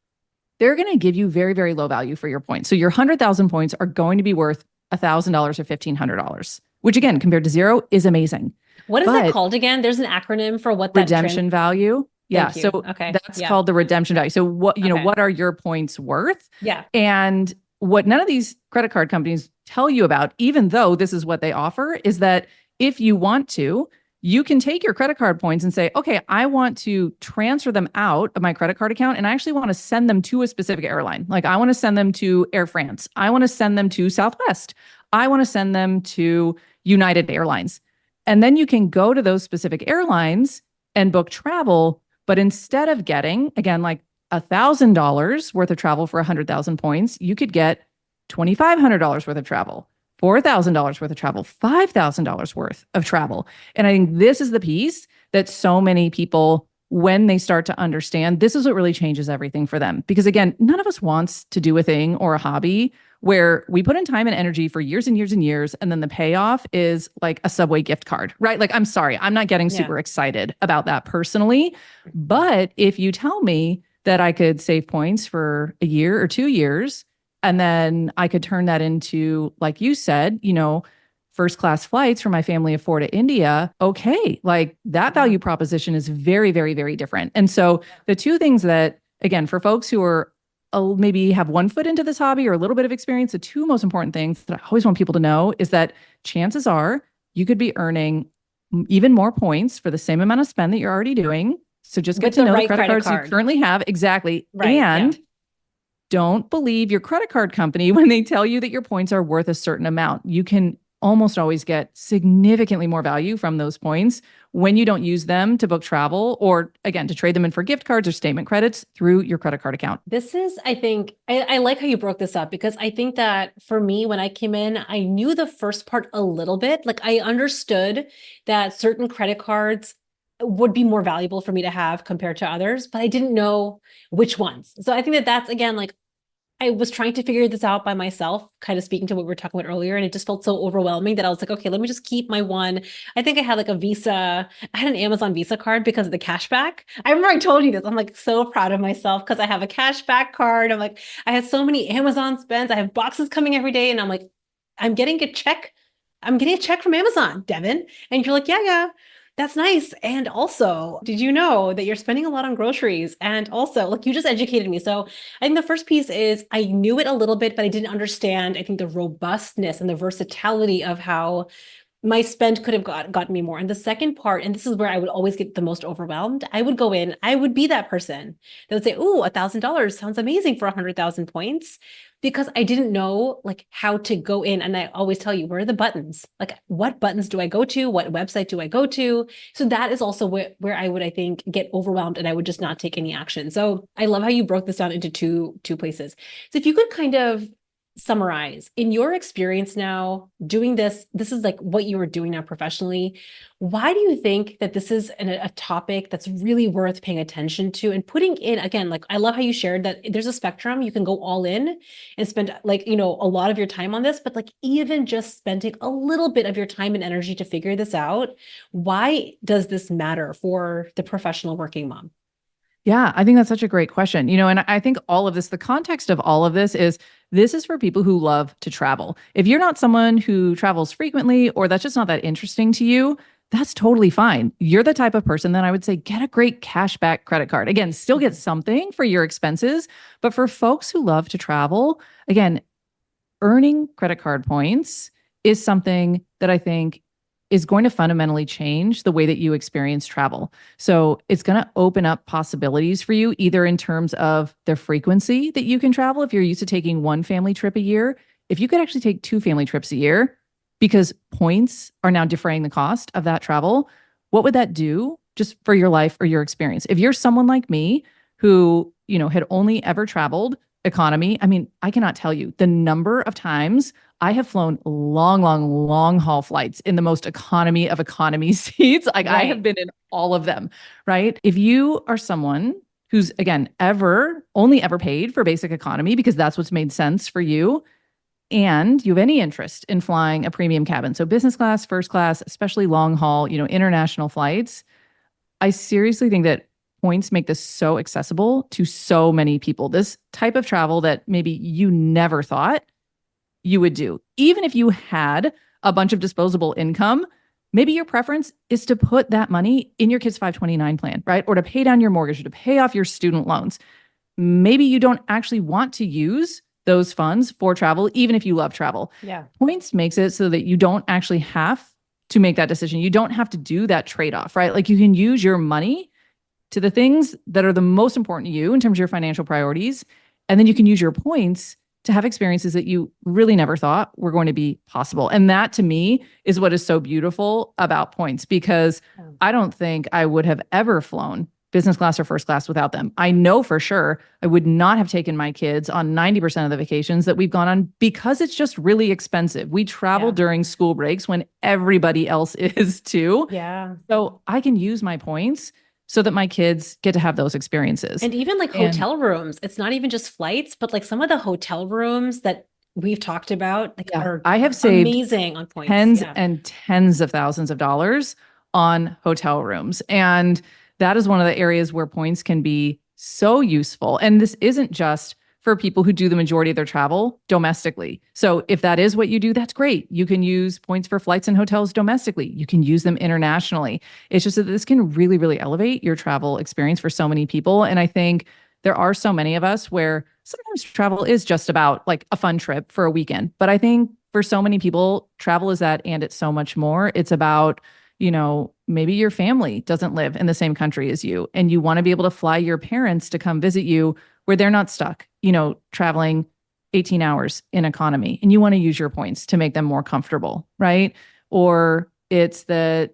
Speaker 2: they're going to give you very, very low value for your points. So your 100,000 points are going to be worth $1,000 or $1,500, which again, compared to zero is amazing.
Speaker 1: What is that called again? There's an acronym for what that
Speaker 2: redemption value. Yeah. So that's called the redemption value. So what, what are your points worth?
Speaker 1: Yeah.
Speaker 2: And what none of these credit card companies tell you about, even though this is what they offer, is that if you want to, you can take your credit card points and say, okay, I want to transfer them out of my credit card account. And I actually want to send them to a specific airline. Like I want to send them to Air France. I want to send them to Southwest. I want to send them to United Airlines. And then you can go to those specific airlines and book travel. But instead of getting, again, like $1,000 worth of travel for 100,000 points, you could get $2,500 worth of travel, $4,000 worth of travel, $5,000 worth of travel. And I think this is the piece that so many people, when they start to understand, this is what really changes everything for them. Because again, none of us wants to do a thing or a hobby where we put in time and energy for years and years and years, and then the payoff is like a Subway gift card, right? Like, I'm sorry, I'm not getting super excited about that personally. But if you tell me that I could save points for a year or 2 years, and then I could turn that into, like you said, first class flights for my family of four to India, okay, like that value proposition is very, very, very different. And so the two things that, again, for folks who are maybe have one foot into this hobby or a little bit of experience, the two most important things that I always want people to know is that chances are you could be earning even more points for the same amount of spend that you're already doing. So just get
Speaker 1: With
Speaker 2: to
Speaker 1: the
Speaker 2: know the
Speaker 1: right
Speaker 2: credit
Speaker 1: credit
Speaker 2: cards
Speaker 1: card.
Speaker 2: you currently have. Exactly.
Speaker 1: Right.
Speaker 2: And
Speaker 1: Yeah.
Speaker 2: don't believe your credit card company when they tell you that your points are worth a certain amount. You can almost always get significantly more value from those points when you don't use them to book travel or, again, to trade them in for gift cards or statement credits through your credit card account.
Speaker 1: This is, I think, I like how you broke this up because I think that for me, when I came in, I knew the first part a little bit. Like I understood that certain credit cards would be more valuable for me to have compared to others, but I didn't know which ones. So I think that that's again, like I was trying to figure this out by myself, kind of speaking to what we were talking about earlier. And it just felt so overwhelming that I was like, okay, let me just keep my one. I think I had like a Visa, I had an Amazon Visa card because of the cashback. I remember I told you this. I'm like so proud of myself because I have a cashback card. I'm like, I had so many Amazon spends. I have boxes coming every day. And I'm like, I'm getting a check. I'm getting a check from Amazon, Devin. And you're like, yeah. That's nice. And also, did you know that you're spending a lot on groceries? And also, like you just educated me. So I think the first piece is I knew it a little bit, but I didn't understand, I think, the robustness and the versatility of how my spend could have gotten me more. And the second part, and this is where I would always get the most overwhelmed, I would go in, I would be that person that would say, "Oh, $1,000 sounds amazing for 100,000 points," because I didn't know like how to go in. And I always tell you, where are the buttons? Like, what buttons do I go to? What website do I go to? So that is also where I would, I think, get overwhelmed and I would just not take any action. So I love how you broke this down into two places. So if you could kind of summarize in your experience now doing this is like what you are doing now professionally, why do you think that this is a topic that's really worth paying attention to and putting in? Again, like I love how you shared that there's a spectrum. You can go all in and spend like a lot of your time on this, but like even just spending a little bit of your time and energy to figure this out, why does this matter for the professional working mom?
Speaker 2: Yeah, I think that's such a great question. And I think all of this, the context of all of this is for people who love to travel. If you're not someone who travels frequently or that's just not that interesting to you, that's totally fine. You're the type of person that I would say get a great cashback credit card. Again, still get something for your expenses, but for folks who love to travel, again, earning credit card points is something that I think is going to fundamentally change the way that you experience travel. So it's going to open up possibilities for you, either in terms of the frequency that you can travel. If you're used to taking one family trip a year, if you could actually take two family trips a year, because points are now defraying the cost of that travel, what would that do just for your life or your experience? If you're someone like me who, had only ever traveled economy, I mean, I cannot tell you the number of times I have flown long, long, long haul flights in the most economy of economy seats. Like I have been in all of them, right? If you are someone who's, again, only ever paid for basic economy because that's what's made sense for you, and you have any interest in flying a premium cabin, so business class, first class, especially long haul, international flights, I seriously think that points make this so accessible to so many people. This type of travel that maybe you never thought you would do. Even if you had a bunch of disposable income, maybe your preference is to put that money in your kid's 529 plan, right? Or to pay down your mortgage or to pay off your student loans. Maybe you don't actually want to use those funds for travel, even if you love travel.
Speaker 1: Yeah.
Speaker 2: Points makes it so that you don't actually have to make that decision. You don't have to do that trade-off, right? Like you can use your money to the things that are the most important to you in terms of your financial priorities. And then you can use your points to have experiences that you really never thought were going to be possible. And that to me is what is so beautiful about points, because I don't think I would have ever flown business class or first class without them. I know for sure I would not have taken my kids on 90% of the vacations that we've gone on because it's just really expensive. We travel during school breaks when everybody else is too.
Speaker 1: Yeah.
Speaker 2: So I can use my points so that my kids get to have those experiences.
Speaker 1: And even like hotel rooms, it's not even just flights, but like some of the hotel rooms that we've talked about are
Speaker 2: I have saved
Speaker 1: amazing on points.
Speaker 2: Tens and tens of thousands of dollars on hotel rooms. And that is one of the areas where points can be so useful. And this isn't just for people who do the majority of their travel domestically. So if that is what you do, that's great. You can use points for flights and hotels domestically. You can use them internationally. It's just that this can really, really elevate your travel experience for so many people. And I think there are so many of us where sometimes travel is just about like a fun trip for a weekend. But I think for so many people, travel is that, and it's so much more. It's about, maybe your family doesn't live in the same country as you, and you want to be able to fly your parents to come visit you where they're not stuck, traveling 18 hours in economy, and you want to use your points to make them more comfortable, right? Or it's that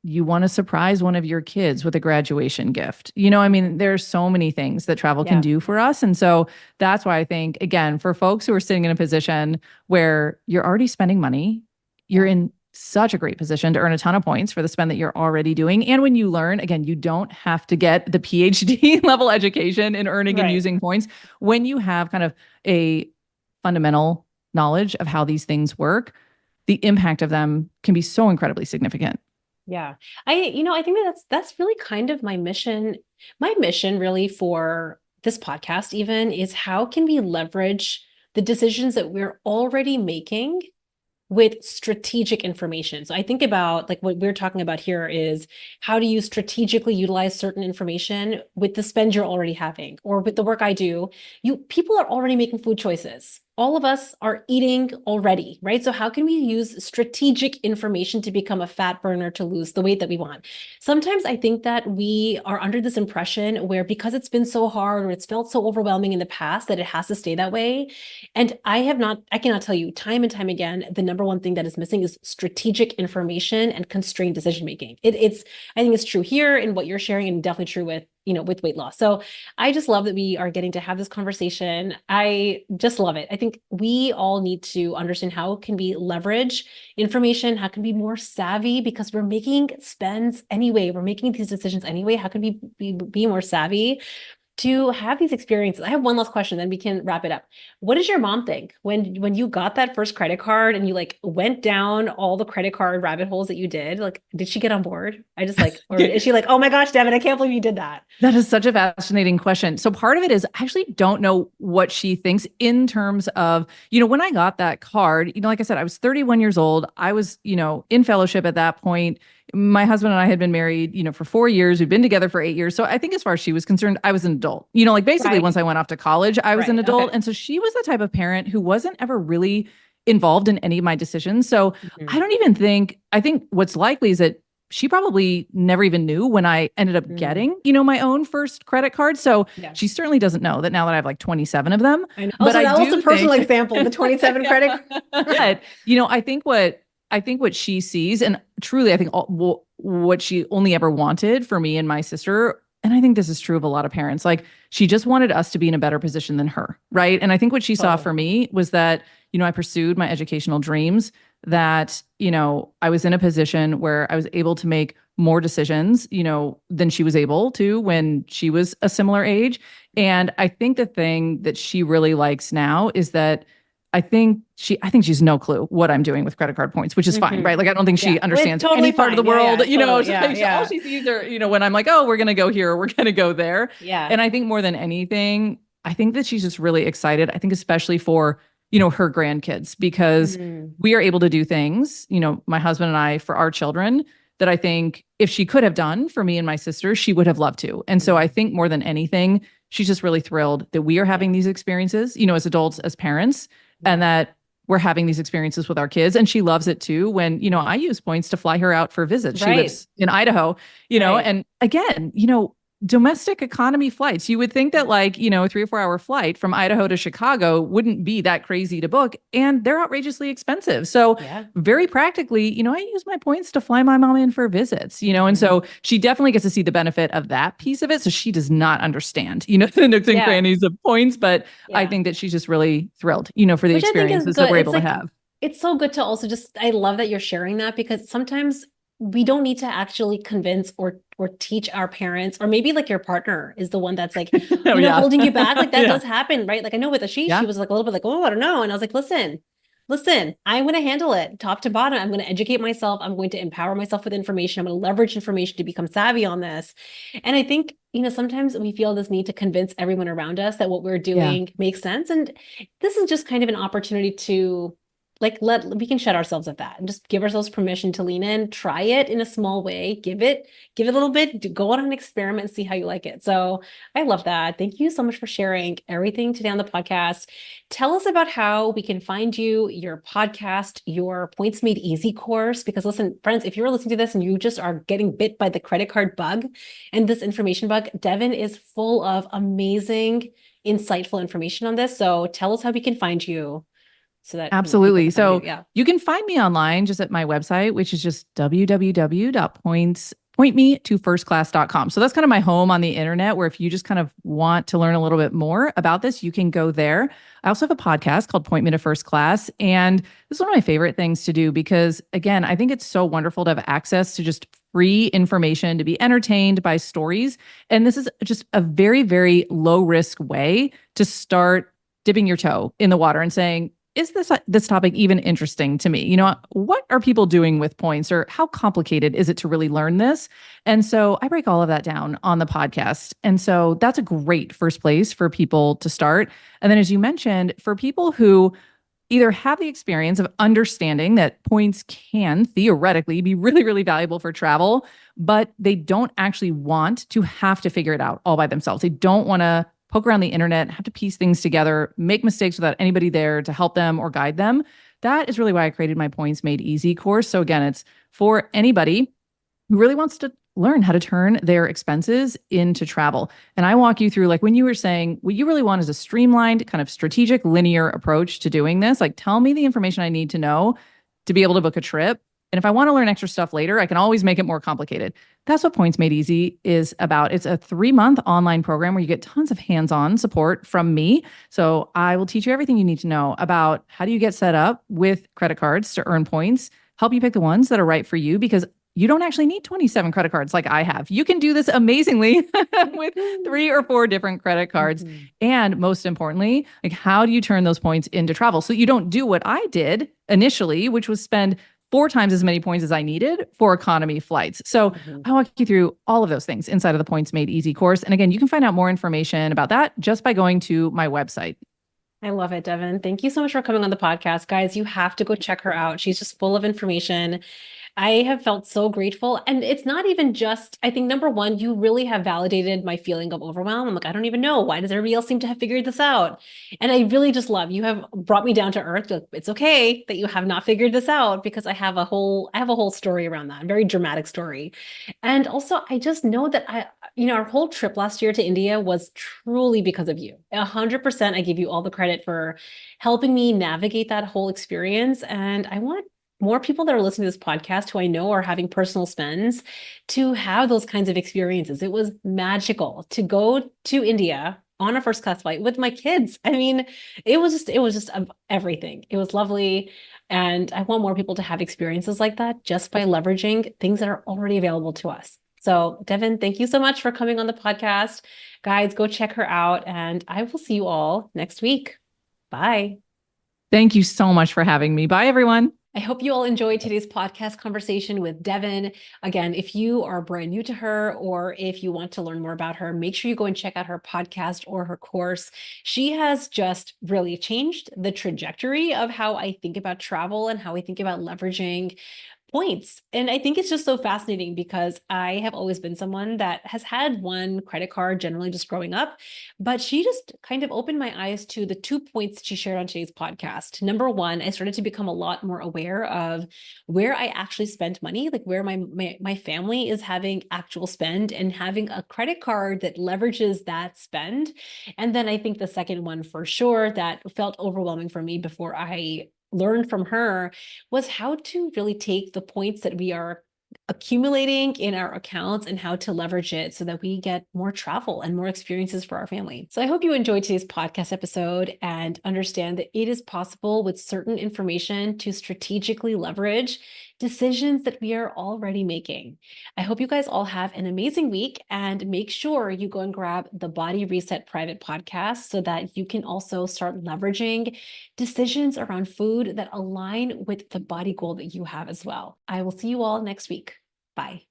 Speaker 2: you want to surprise one of your kids with a graduation gift. There's so many things that travel can do for us. And so that's why I think, again, for folks who are sitting in a position where you're already spending money, you're in such a great position to earn a ton of points for the spend that you're already doing. And when you learn, again, you don't have to get the PhD level education in earning and using points. When you have kind of a fundamental knowledge of how these things work, the impact of them can be so incredibly significant.
Speaker 1: Yeah. I think that's really kind of my mission. My mission really for this podcast even is how can we leverage the decisions that we're already making with strategic information. So I think about like what we're talking about here is how do you strategically utilize certain information with the spend you're already having, or with the work I do, people are already making food choices. All of us are eating already, right? So how can we use strategic information to become a fat burner to lose the weight that we want? Sometimes I think that we are under this impression where because it's been so hard or it's felt so overwhelming in the past that it has to stay that way. And I cannot tell you time and time again, the number one thing that is missing is strategic information and constrained decision-making. I think it's true here in what you're sharing, and definitely true with weight loss. So I just love that we are getting to have this conversation. I just love it. I think we all need to understand how can we leverage information, how can we be more savvy, because we're making spends anyway. We're making these decisions anyway. How can we be more savvy to have these experiences? I have one last question, then we can wrap it up. What did your mom think when you got that first credit card and you like went down all the credit card rabbit holes that you did? Like, did she get on board? Or is she like, oh my gosh, Devin, I can't believe you did that?
Speaker 2: That is such a fascinating question. So part of it is I actually don't know what she thinks in terms of, when I got that card, like I said, I was 31 years old. I was, in fellowship at that point. My husband and I had been married, for 4 years. We've been together for 8 years. So I think as far as she was concerned, I was an adult. Basically once I went off to college, I was an adult. Okay. And so she was the type of parent who wasn't ever really involved in any of my decisions. So I don't even I think what's likely is that she probably never even knew when I ended up getting, my own first credit card. So she certainly doesn't know that now that I have like 27 of them.
Speaker 1: I know. But that was a personal example, the 27 credit card.
Speaker 2: But, I think what she sees, and truly, I think what she only ever wanted for me and my sister, and I think this is true of a lot of parents, like she just wanted us to be in a better position than her, right? And I think what she saw for me was that, I pursued my educational dreams, that, I was in a position where I was able to make more decisions, than she was able to when she was a similar age. And I think the thing that she really likes now is that I think she's no clue what I'm doing with credit card points, which is fine, right? Like, I don't think she understands any part of the world, all she sees are, when I'm like, oh, we're going to go here, we're going to go there.
Speaker 1: Yeah.
Speaker 2: And I think more than anything, I think that she's just really excited. I think especially for, her grandkids, because we are able to do things, my husband and I, for our children, that I think if she could have done for me and my sister, she would have loved to. And so I think more than anything, she's just really thrilled that we are having these experiences, as adults, as parents, and that we're having these experiences with our kids. And she loves it too when, I use points to fly her out for visits. She lives in Idaho, and again, domestic economy flights. You would think that like, a 3 or 4 hour flight from Idaho to Chicago wouldn't be that crazy to book, and they're outrageously expensive. So very practically, I use my points to fly my mom in for visits, and so she definitely gets to see the benefit of that piece of it. So she does not understand, the nooks and crannies of points, but I think that she's just really thrilled, for the experiences that we're able to have.
Speaker 1: It's so good to also I love that you're sharing that, because sometimes we don't need to actually convince or teach our parents, or maybe like your partner is the one that's like, holding you back. Like that does happen, right? Like I know with she was like a little bit like, oh, I don't know. And I was like, listen, listen, I'm going to handle it top to bottom. I'm going to educate myself. I'm going to empower myself with information. I'm going to leverage information to become savvy on this. And I think, sometimes we feel this need to convince everyone around us that what we're
Speaker 2: Yeah.
Speaker 1: doing makes sense. And this is just kind of an opportunity to we can shut ourselves at that and just give ourselves permission to lean in, try it in a small way, give it a little bit, go on an experiment, see how you like it. So I love that. Thank you so much for sharing everything today on the podcast. Tell us about how we can find you, your podcast, your Points Made Easy course. Because listen, friends, if you're listening to this and you just are getting bit by the credit card bug and this information bug, Devon is full of amazing, insightful information on this. So tell us how we can find you so that people
Speaker 2: Absolutely.
Speaker 1: can find you.
Speaker 2: So
Speaker 1: Yeah.
Speaker 2: you can find me online just at my website, which is just www.pointmetofirstclass.com. So that's kind of my home on the internet, where if you just kind of want to learn a little bit more about this, you can go there. I also have a podcast called Point Me to First Class. And this is one of my favorite things to do because, again, I think it's so wonderful to have access to just free information, to be entertained by stories. And this is just a very, very low risk way to start dipping your toe in the water and saying, is this topic even interesting to me? What are people doing with points, or how complicated is it to really learn this? And so I break all of that down on the podcast. And so that's a great first place for people to start. And then, as you mentioned, for people who either have the experience of understanding that points can theoretically be really, really valuable for travel, but they don't actually want to have to figure it out all by themselves. They don't want to poke around the internet, have to piece things together, make mistakes without anybody there to help them or guide them. That is really why I created my Points Made Easy course. So again, it's for anybody who really wants to learn how to turn their expenses into travel. And I walk you through, like when you were saying, what you really want is a streamlined, kind of strategic, linear approach to doing this. Like, tell me the information I need to know to be able to book a trip. And if I want to learn extra stuff later, I can always make it more complicated. That's what Points Made Easy is about. It's a 3-month online program where you get tons of hands-on support from me. So I will teach you everything you need to know about how do you get set up with credit cards to earn points, help you pick the ones that are right for you, because you don't actually need 27 credit cards like I have. You can do this amazingly with 3 or 4 different credit cards.
Speaker 1: Mm-hmm.
Speaker 2: And most importantly, like, how do you turn those points into travel? So you don't do what I did initially, which was spend 4 times as many points as I needed for economy flights. So I walk you through all of those things inside of the Points Made Easy course. And again, you can find out more information about that just by going to my website.
Speaker 1: I love it, Devon. Thank you so much for coming on the podcast. Guys, you have to go check her out. She's just full of information. I have felt so grateful. And it's not even just, I think, number one, you really have validated my feeling of overwhelm. I'm like, I don't even know. Why does everybody else seem to have figured this out? And I really just love, you have brought me down to earth. It's okay that you have not figured this out, because I have a whole story around that, a very dramatic story. And also, I just know that our whole trip last year to India was truly because of you. 100%. I give you all the credit for helping me navigate that whole experience. And I want more people that are listening to this podcast who I know are having personal spends to have those kinds of experiences. It was magical to go to India on a first class flight with my kids. I mean, it was just everything. It was lovely. And I want more people to have experiences like that just by leveraging things that are already available to us. So, Devon, thank you so much for coming on the podcast. Guys, go check her out, and I will see you all next week. Bye.
Speaker 2: Thank you so much for having me. Bye, everyone.
Speaker 1: I hope you all enjoyed today's podcast conversation with Devon. Again, if you are brand new to her, or if you want to learn more about her, make sure you go and check out her podcast or her course. She has just really changed the trajectory of how I think about travel and how I think about leveraging points. And I think it's just so fascinating, because I have always been someone that has had one credit card, generally just growing up, but she just kind of opened my eyes to the 2 points she shared on today's podcast. Number one, I started to become a lot more aware of where I actually spent money, like where my family is having actual spend, and having a credit card that leverages that spend. And then I think the second one, for sure, that felt overwhelming for me before I learned from her, was how to really take the points that we are accumulating in our accounts and how to leverage it so that we get more travel and more experiences for our family. So I hope you enjoyed today's podcast episode and understand that it is possible with certain information to strategically leverage decisions that we are already making. I hope you guys all have an amazing week, and make sure you go and grab the Body Reset private podcast so that you can also start leveraging decisions around food that align with the body goal that you have as well. I will see you all next week. Bye.